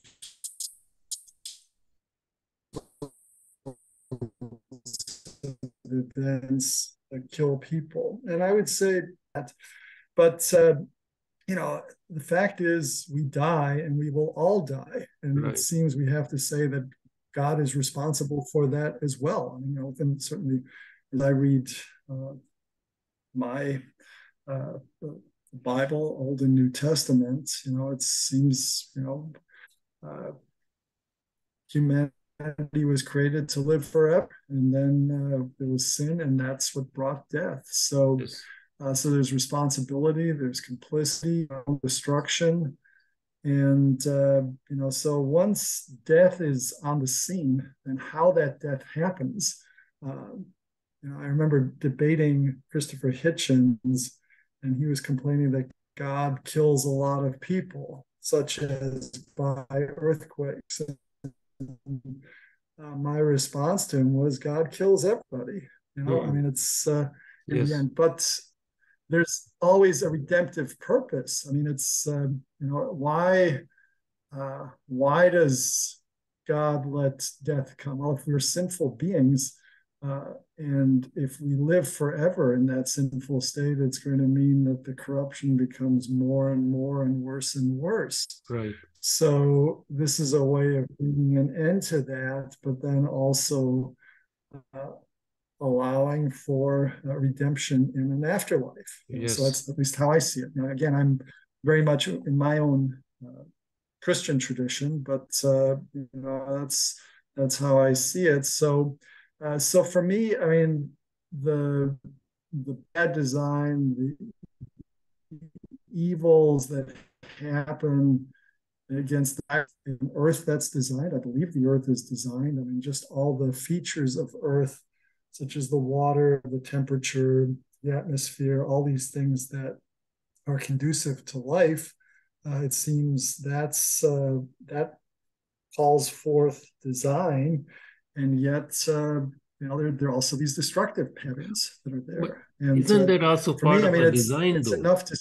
events that kill people. And I would say that, but the fact is we die and we will all die. And right. It seems we have to say that God is responsible for that as well. And certainly I read my Bible, Old and New Testament, it seems, humanity was created to live forever, and then there was sin, and that's what brought death. So, Yes. so there's responsibility, there's complicity, destruction, and so once death is on the scene, then how that death happens. I remember debating Christopher Hitchens, and he was complaining that God kills a lot of people, such as by earthquakes. My response to him was, God kills everybody. I mean, it's in Yes. the end, but there's always a redemptive purpose. I mean, it's why does God let death come? Well, if we're sinful beings, and if we live forever in that sinful state, it's going to mean that the corruption becomes more and more and worse and worse. Right. So this is a way of bringing an end to that, but then also allowing for redemption in an afterlife. Yes. So that's at least how I see it. Again, I'm very much in my own Christian tradition, but that's how I see it. So for me, I mean, the bad design, the evils that happen against the earth that's designed. I believe the earth is designed. I mean, just all the features of earth, such as the water, the temperature, the atmosphere, all these things that are conducive to life. It seems that calls forth design, and yet there are also these destructive patterns that are there. And isn't that also for me, part I of mean, the it's design, though? enough to.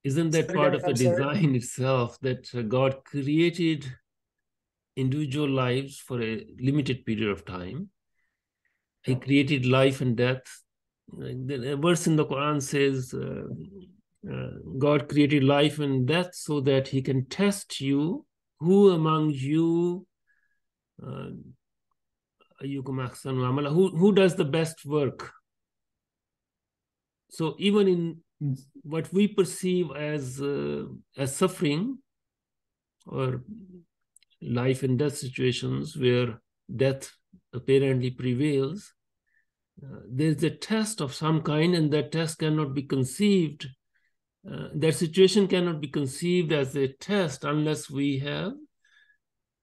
Isn't that part of the design itself, that God created individual lives for a limited period of time? He created life and death. A verse in the Quran says, God created life and death so that he can test you, who among you, who does the best work. So even in what we perceive as suffering or life and death situations where death apparently prevails, there's a test of some kind, and that test cannot be conceived. That situation cannot be conceived as a test unless we have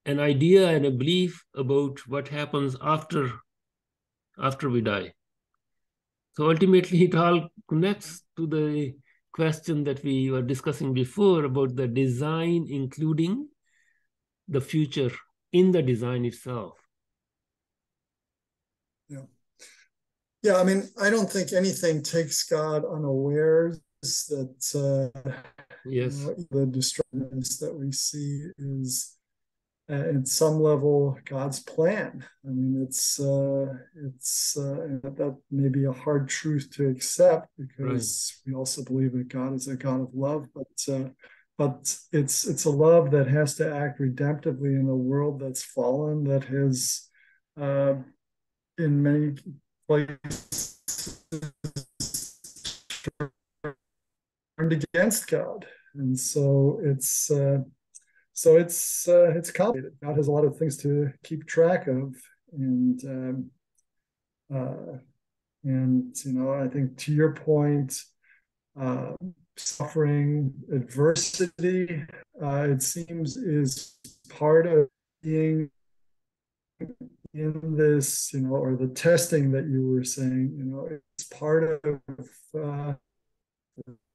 an idea and a belief about what happens after we die. So ultimately, it all connects to the question that we were discussing before about the design, including the future in the design itself. Yeah, I mean, I don't think anything takes God unawares. That yes, the destructiveness that we see is at some level God's plan. I mean, it's that may be a hard truth to accept, because we also believe that God is a God of love, but it's a love that has to act redemptively in a world that's fallen, that has in many places turned against God, and so it's complicated. God has a lot of things to keep track of, and I think to your point, suffering, adversity, it seems is part of being in this, or the testing that you were saying, it's part of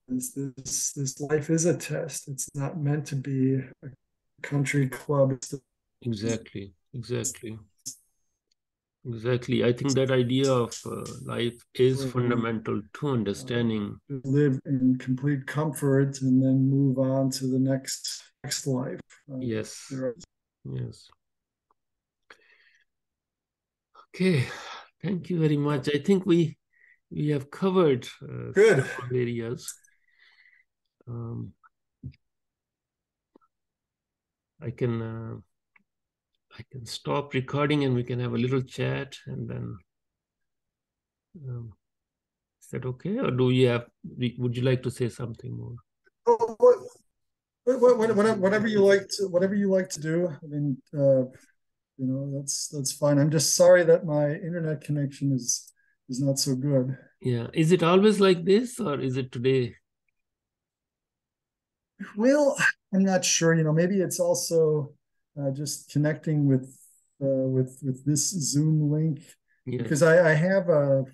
this life is a test. It's not meant to be a country club. Exactly. I think that idea of life is fundamental to understanding. Live in complete comfort and then move on to the next life. Yes. Okay. Thank you very much. I think we have covered good areas. I can I can stop recording and we can have a little chat, and then is that okay? Or would you like to say something more? Oh, whatever you like to do. I mean, that's fine. I'm just sorry that my internet connection is not so good. Yeah. Is it always like this, or is it today? Well, I'm not sure. Maybe it's also just connecting with this Zoom link, Yeah. because I have a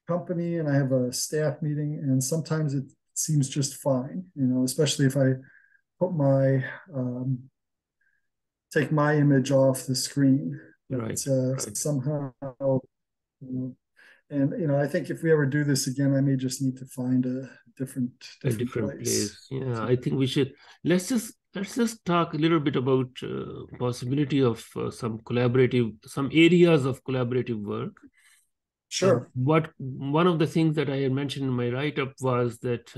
company and I have a staff meeting, and sometimes it seems just fine. Especially if I put my take my image off the screen. But Right. somehow, and I think if we ever do this again, I may just need to find a different place. Yeah, I think we should let's just talk a little bit about possibility of some areas of collaborative work. Sure. One of the things that I had mentioned in my write-up was that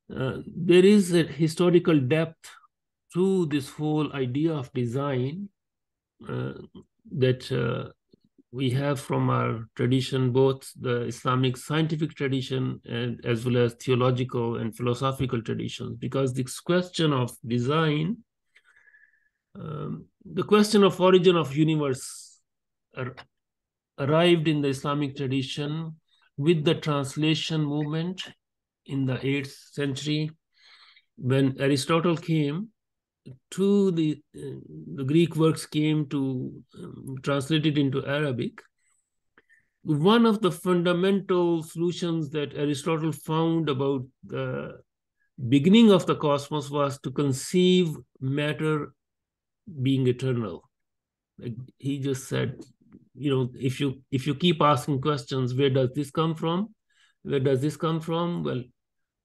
there is a historical depth to this whole idea of design that we have from our tradition, both the Islamic scientific tradition and as well as theological and philosophical traditions, because this question of design, the question of origin of universe arrived in the Islamic tradition with the translation movement in the 8th century, when Aristotle came to the Greek works came to translate it into Arabic. One of the fundamental solutions that Aristotle found about the beginning of the cosmos was to conceive matter being eternal. Like he just said, if you keep asking questions, where does this come from? Where does this come from? Well,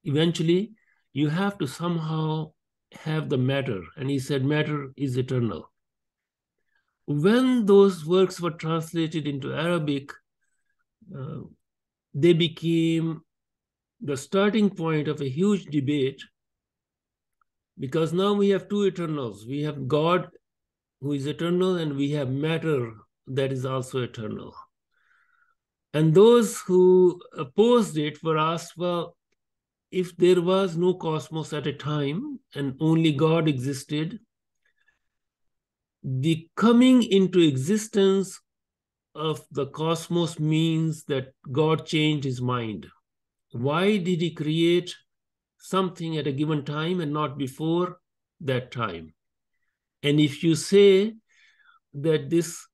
eventually you have to somehow have the matter. And he said matter is eternal. When those works were translated into Arabic, they became the starting point of a huge debate, because now we have two eternals. We have God, who is eternal, and we have matter that is also eternal. And those who opposed it were asked, well, if there was no cosmos at a time and only God existed, the coming into existence of the cosmos means that God changed his mind. Why did he create something at a given time and not before that time? And if you say that this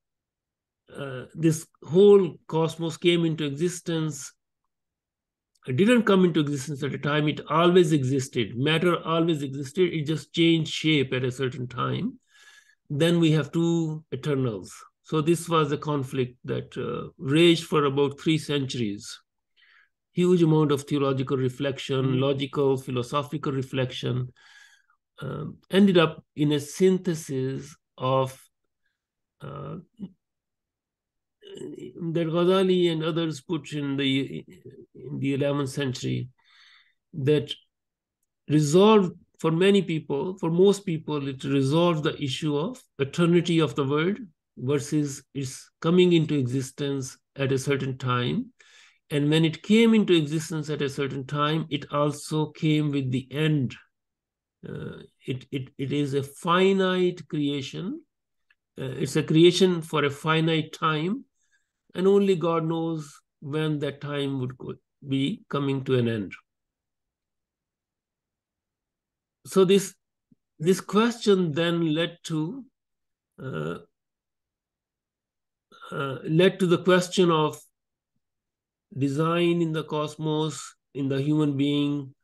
whole cosmos came into existence, it didn't come into existence at a time, it always existed. Matter always existed, it just changed shape at a certain time. Then we have two eternals. So this was a conflict that raged for about 3 centuries. Huge amount of theological reflection, logical, philosophical reflection, ended up in a synthesis of that Ghazali and others put in the 11th century, that resolved for many people, for most people, it resolved the issue of eternity of the world versus its coming into existence at a certain time. And when it came into existence at a certain time, it also came with the end. It is a finite creation. It's a creation for a finite time, and only God knows when that time would be coming to an end. So this question then led to the question of design in the cosmos, in the human being,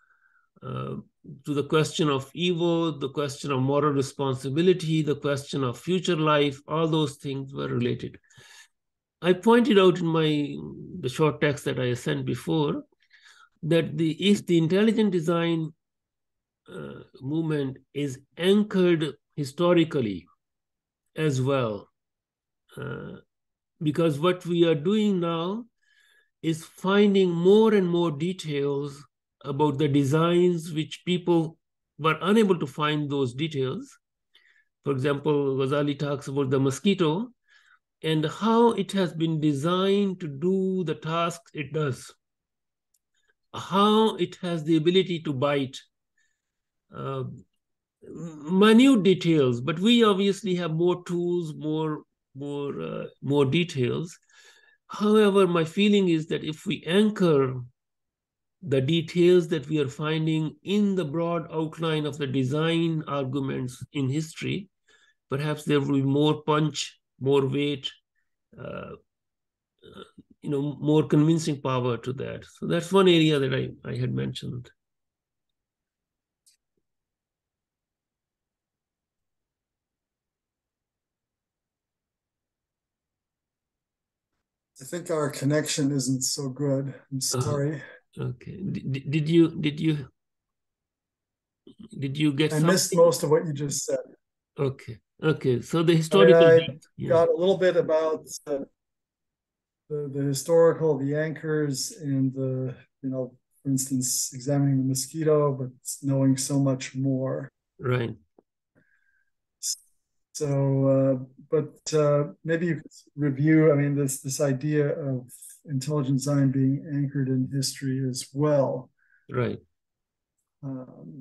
to the question of evil, the question of moral responsibility, the question of future life. All those things were related. I pointed out in the short text that I sent before that the intelligent design movement is anchored historically as well, because what we are doing now is finding more and more details about the designs which people were unable to find those details. For example, Ghazali talks about the mosquito and how it has been designed to do the tasks it does, how it has the ability to bite, minute details, but we obviously have more tools, more details. However, my feeling is that if we anchor the details that we are finding in the broad outline of the design arguments in history, perhaps there will be more punch, more weight, uh, more convincing power to that. So that's one area that I had mentioned. I think our connection isn't so good. I'm sorry. Okay. Did you get I something? missed most of what you just said. Okay. Okay. So the historical. I got a little bit about the historical, the anchors, and for instance, examining the mosquito, but knowing so much more. Right. So, maybe you could review, this idea of intelligent design being anchored in history as well. Right. You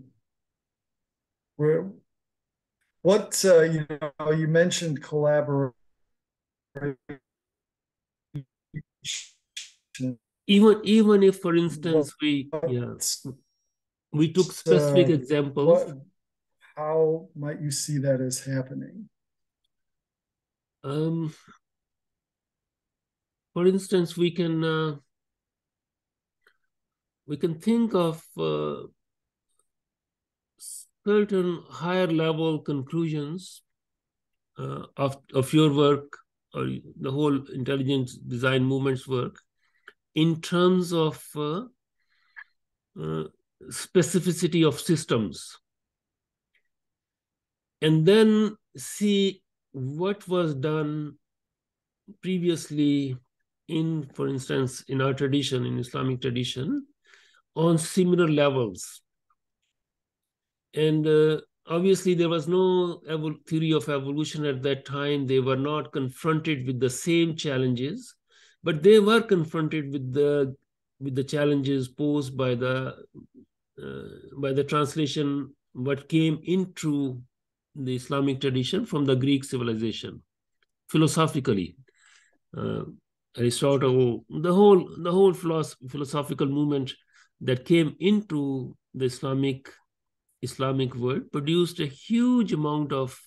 mentioned collaboration. Even if, for instance, we took specific examples. How might you see that as happening? For instance, we can think of certain higher level conclusions of your work or the whole intelligent design movement's work in terms of specificity of systems, and then see what was done previously for instance, in our tradition, in Islamic tradition, on similar levels. And obviously, there was no theory of evolution at that time. They were not confronted with the same challenges, but they were confronted with the challenges posed by the translation, what came into the Islamic tradition from the Greek civilization, philosophically. Aristotle, the whole philosophical movement that came into the Islamic world produced a huge amount of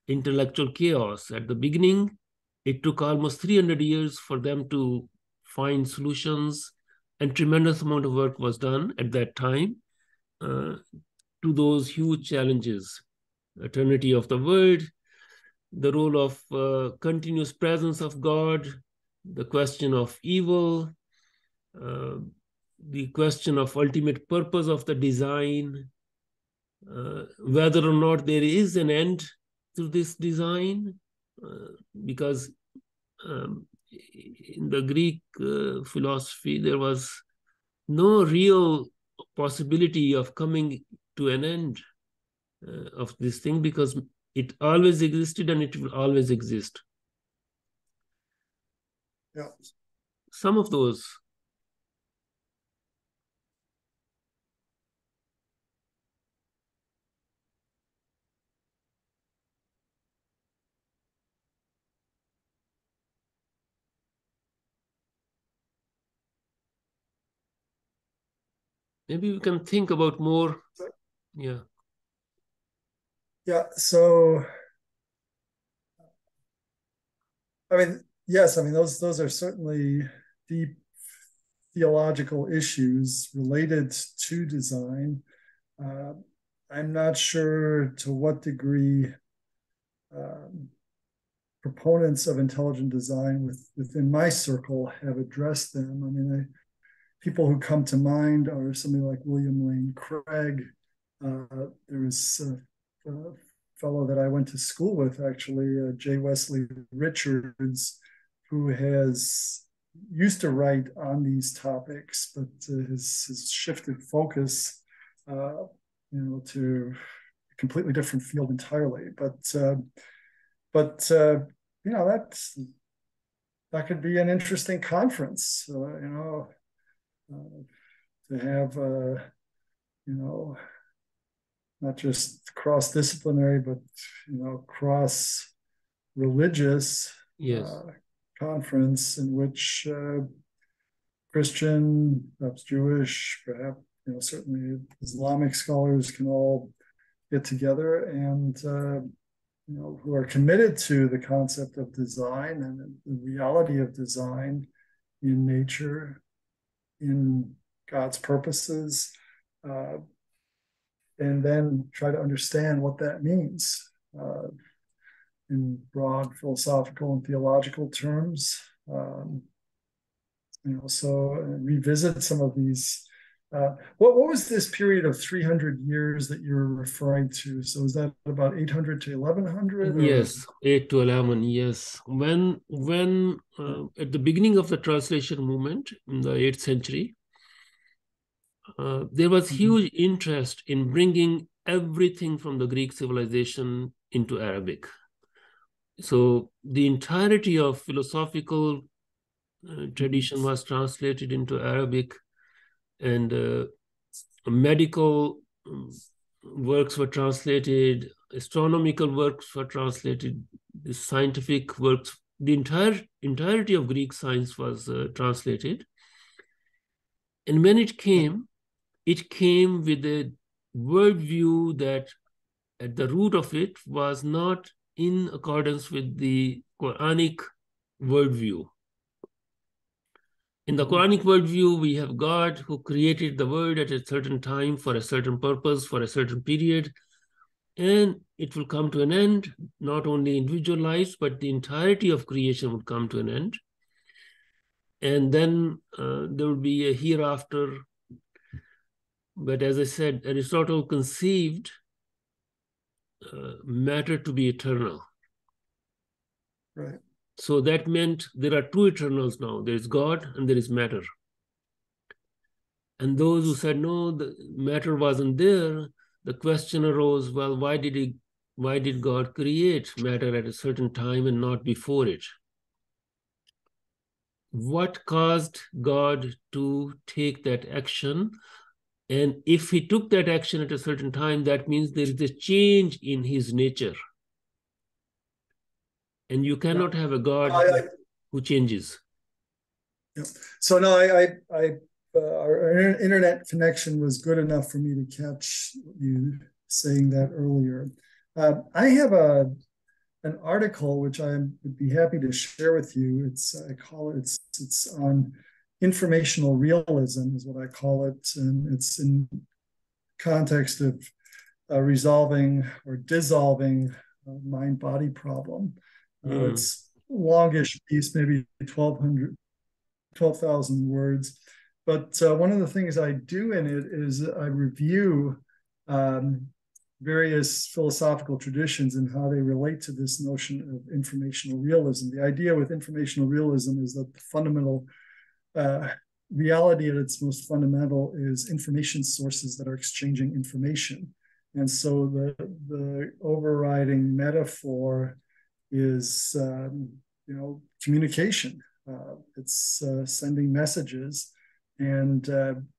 intellectual chaos. At the beginning, it took almost 300 years for them to find solutions, and tremendous amount of work was done at that time to those huge challenges: eternity of the world, the role of continuous presence of God, the question of evil, the question of ultimate purpose of the design, whether or not there is an end to this design, because in the Greek philosophy, there was no real possibility of coming to an end of this thing, because it always existed and it will always exist. Yeah. Some of those. Maybe we can think about more. Yeah. Yeah. So, yes, those are certainly deep theological issues related to design. I'm not sure to what degree proponents of intelligent design within my circle have addressed them. People who come to mind are somebody like William Lane Craig. There was a fellow that I went to school with, actually, J. Wesley Richards, who used to write on these topics, but has shifted focus, to completely different field entirely. But you know, that could be an interesting conference. You know, to have you know, not just cross-disciplinary, but you know, cross-religious Yes. conference in which Christian, perhaps Jewish, perhaps you know, certainly Islamic scholars can all get together and you know, who are committed to the concept of design and the reality of design in nature, in God's purposes, and then try to understand what that means in broad philosophical and theological terms. You know, so revisit some of these. What was this period of 300 years that you're referring to? So is that about 800 to 1100? Yes, 8 to 11, yes. When at the beginning of the translation movement in the 8th century, there was huge interest in bringing everything from the Greek civilization into Arabic. So the entirety of philosophical tradition was translated into Arabic, and medical works were translated, astronomical works were translated, the scientific works, the entirety of Greek science was translated. And when it came with a worldview that at the root of it was not in accordance with the Quranic worldview. In the Quranic worldview, we have God who created the world at a certain time for a certain purpose, for a certain period, and it will come to an end, not only individual lives, but the entirety of creation would come to an end. And then there will be a hereafter. But as I said, Aristotle conceived matter to be eternal. Right. So that meant there are two eternals now. There is God and there is matter. And those who said, no, the matter wasn't there, the question arose, well, why did God create matter at a certain time and not before it? What caused God to take that action? And if he took that action at a certain time, that means there is a change in his nature. And you cannot have a God who changes. Yeah. So no, our internet connection was good enough for me to catch you saying that earlier. I have an article which I would be happy to share with you. It's on informational realism is what I call it, and it's in context of resolving or dissolving mind-body problem. It's longish piece, maybe 12,000 words. But one of the things I do in it is I review various philosophical traditions and how they relate to this notion of informational realism. The idea with informational realism is that the fundamental reality at its most fundamental is information sources that are exchanging information. And so the overriding metaphor is communication. It's sending messages. And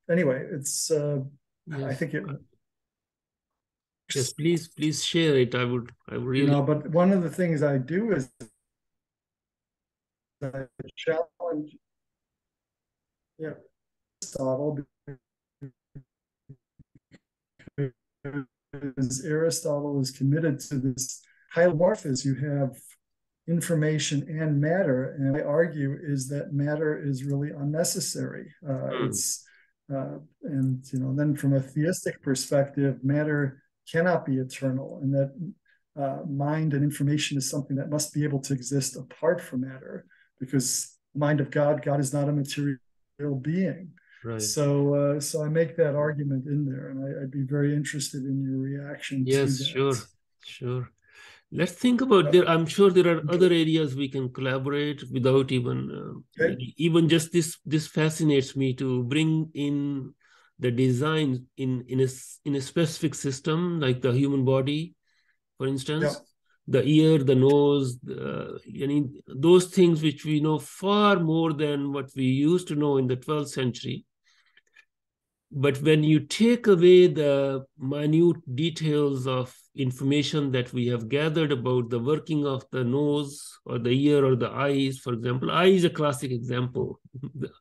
anyway, it's yes. I think it. Yes, please share it. I would really. But one of the things I do is I challenge. Yeah, Aristotle, because Aristotle is committed to this hylomorphism. You have information and matter, and I argue is that matter is really unnecessary. And then from a theistic perspective, matter cannot be eternal, and that mind and information is something that must be able to exist apart from matter, because the mind of God is not a material being. Right. So I make that argument in there, and I'd be very interested in your reaction to that. Yes, sure. Let's think about there. I'm sure there are other areas we can collaborate without even just this fascinates me to bring in the design in a specific system, like the human body, for instance, the ear, the nose, those things which we know far more than what we used to know in the 12th century. But when you take away the minute details of information that we have gathered about the working of the nose or the ear or the eyes, for example, eye is a classic example.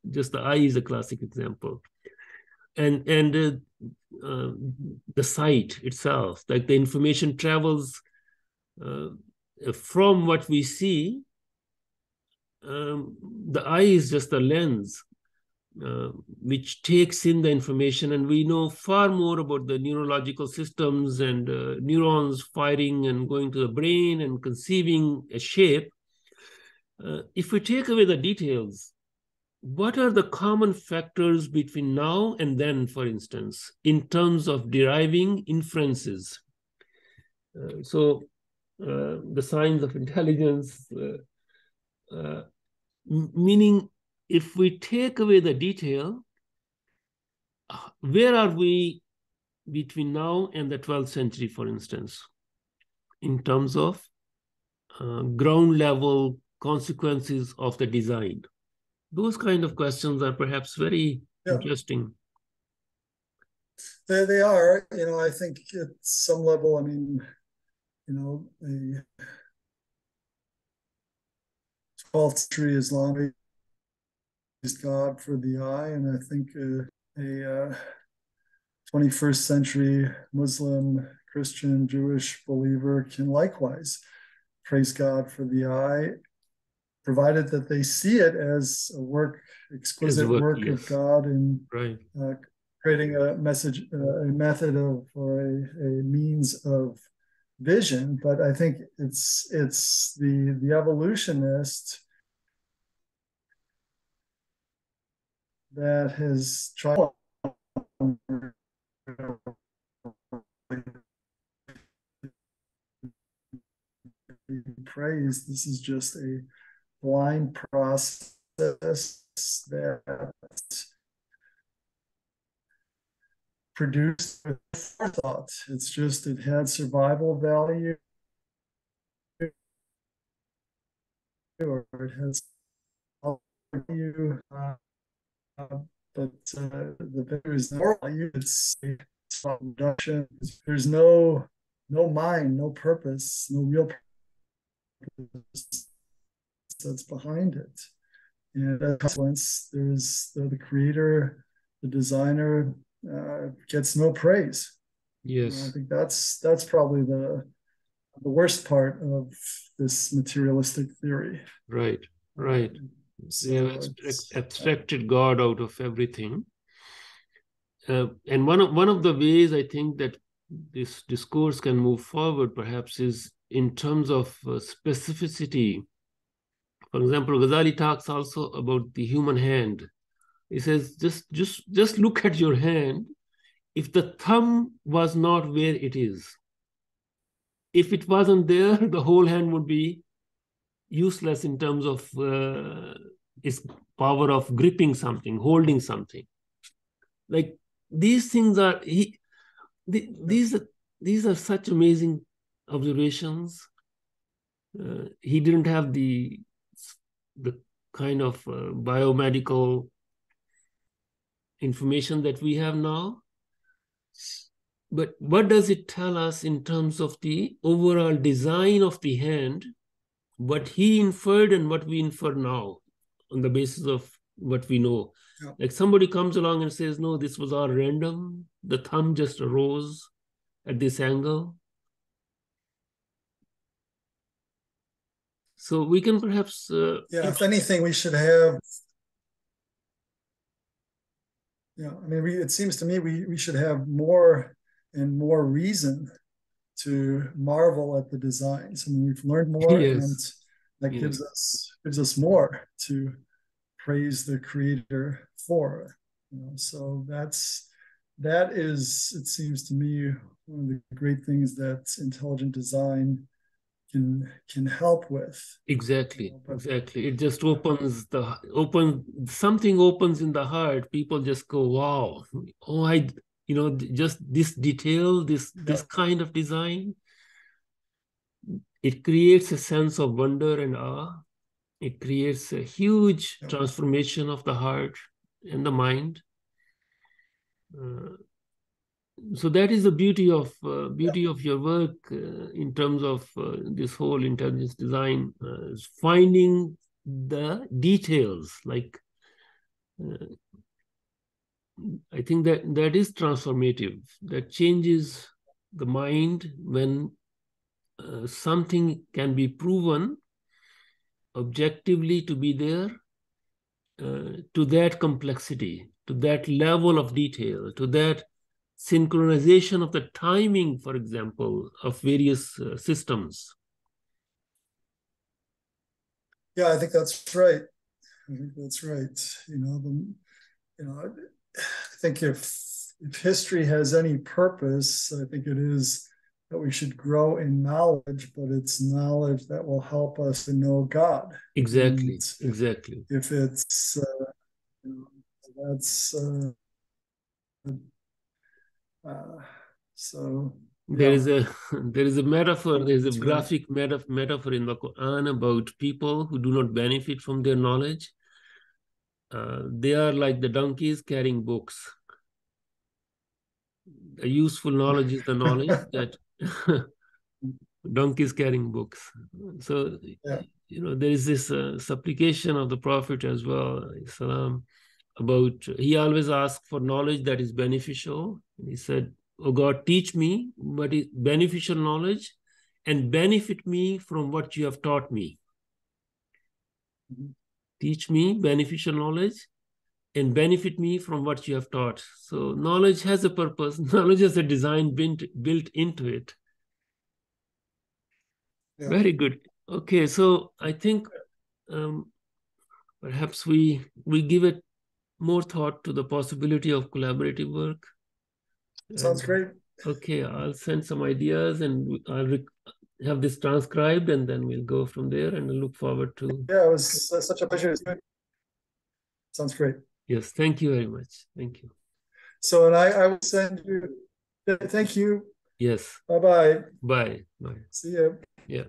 Just the eye is a classic example. And the sight itself, like the information travels from what we see. The eye is just a lens which takes in the information, and we know far more about the neurological systems and neurons firing and going to the brain and conceiving a shape. If we take away the details, what are the common factors between now and then, for instance, in terms of deriving inferences? The signs of intelligence, meaning if we take away the detail, where are we between now and the 12th century, for instance, in terms of ground level consequences of the design? Those kind of questions are perhaps very interesting. They are, I think at some level, I mean, the 12th century Islamic God for the eye, and I think a 21st century Muslim, Christian, Jewish believer can likewise praise God for the eye, provided that they see it as a work, exquisite work yes. of God in creating a message, a method of, or a means of vision. But I think it's the evolutionist that has tried praise. This is just a blind process that produced with forethought. It's just, it had survival value, or it has value, but the value is more value. It's reduction. There's no mind, no purpose, no real purpose that's behind it. And as a consequence, there's the creator, the designer gets no praise. Yes, I think that's probably the worst part of this materialistic theory. Right. They have abstracted God out of everything. And one of the ways I think that this discourse can move forward, perhaps, is in terms of specificity. For example, Ghazali talks also about the human hand. He says, just look at your hand. If the thumb was not where it is, if it wasn't there, the whole hand would be useless in terms of its power of gripping something, holding something. Like these things are, these are such amazing observations. He didn't have the kind of biomedical information that we have now. But what does it tell us in terms of the overall design of the hand, what he inferred and what we infer now on the basis of what we know? Yeah. Like somebody comes along and says, no, this was all random. The thumb just arose at this angle. So we can perhaps... if anything, we should have... I mean, it seems to me we should have more and more reason to marvel at the designs. I mean, we've learned more, yes. And that gives us more to praise the creator for. So that is, it seems to me, one of the great things that intelligent design can help with. Exactly, exactly. It just opens something opens in the heart. People just go, wow, oh, just this detail, this kind of design. It creates a sense of wonder and awe. It creates a huge transformation of the heart and the mind. So that is the beauty of your work in terms of this whole intelligence design, finding the details. Like I think that is transformative. That changes the mind when something can be proven objectively to be there, to that complexity, to that level of detail, to that synchronization of the timing, for example, of various systems. Yeah, I think that's right. I think that's right. I think if history has any purpose, I think it is that we should grow in knowledge, but it's knowledge that will help us to know God. Exactly, exactly. If it's that's so. There is a metaphor. There is a graphic metaphor in the Quran about people who do not benefit from their knowledge. They are like the donkeys carrying books. The useful knowledge is the knowledge that donkeys carrying books. So, there is this supplication of the Prophet as well, salam, about, he always asked for knowledge that is beneficial. He said, oh God, teach me what is beneficial knowledge and benefit me from what you have taught me. Teach me beneficial knowledge and benefit me from what you have taught. So knowledge has a purpose. Knowledge has a design built into it. Yeah. Very good. Okay, so I think perhaps we give it more thought to the possibility of collaborative work. Sounds great. Okay, I'll send some ideas and I'll have this transcribed, and then we'll go from there, and I look forward to. Yeah, it was such a pleasure. Sounds great. Yes, thank you very much. Thank you. So, and I will send you. Thank you. Yes. Bye-bye. Bye. Bye. See you. Yeah.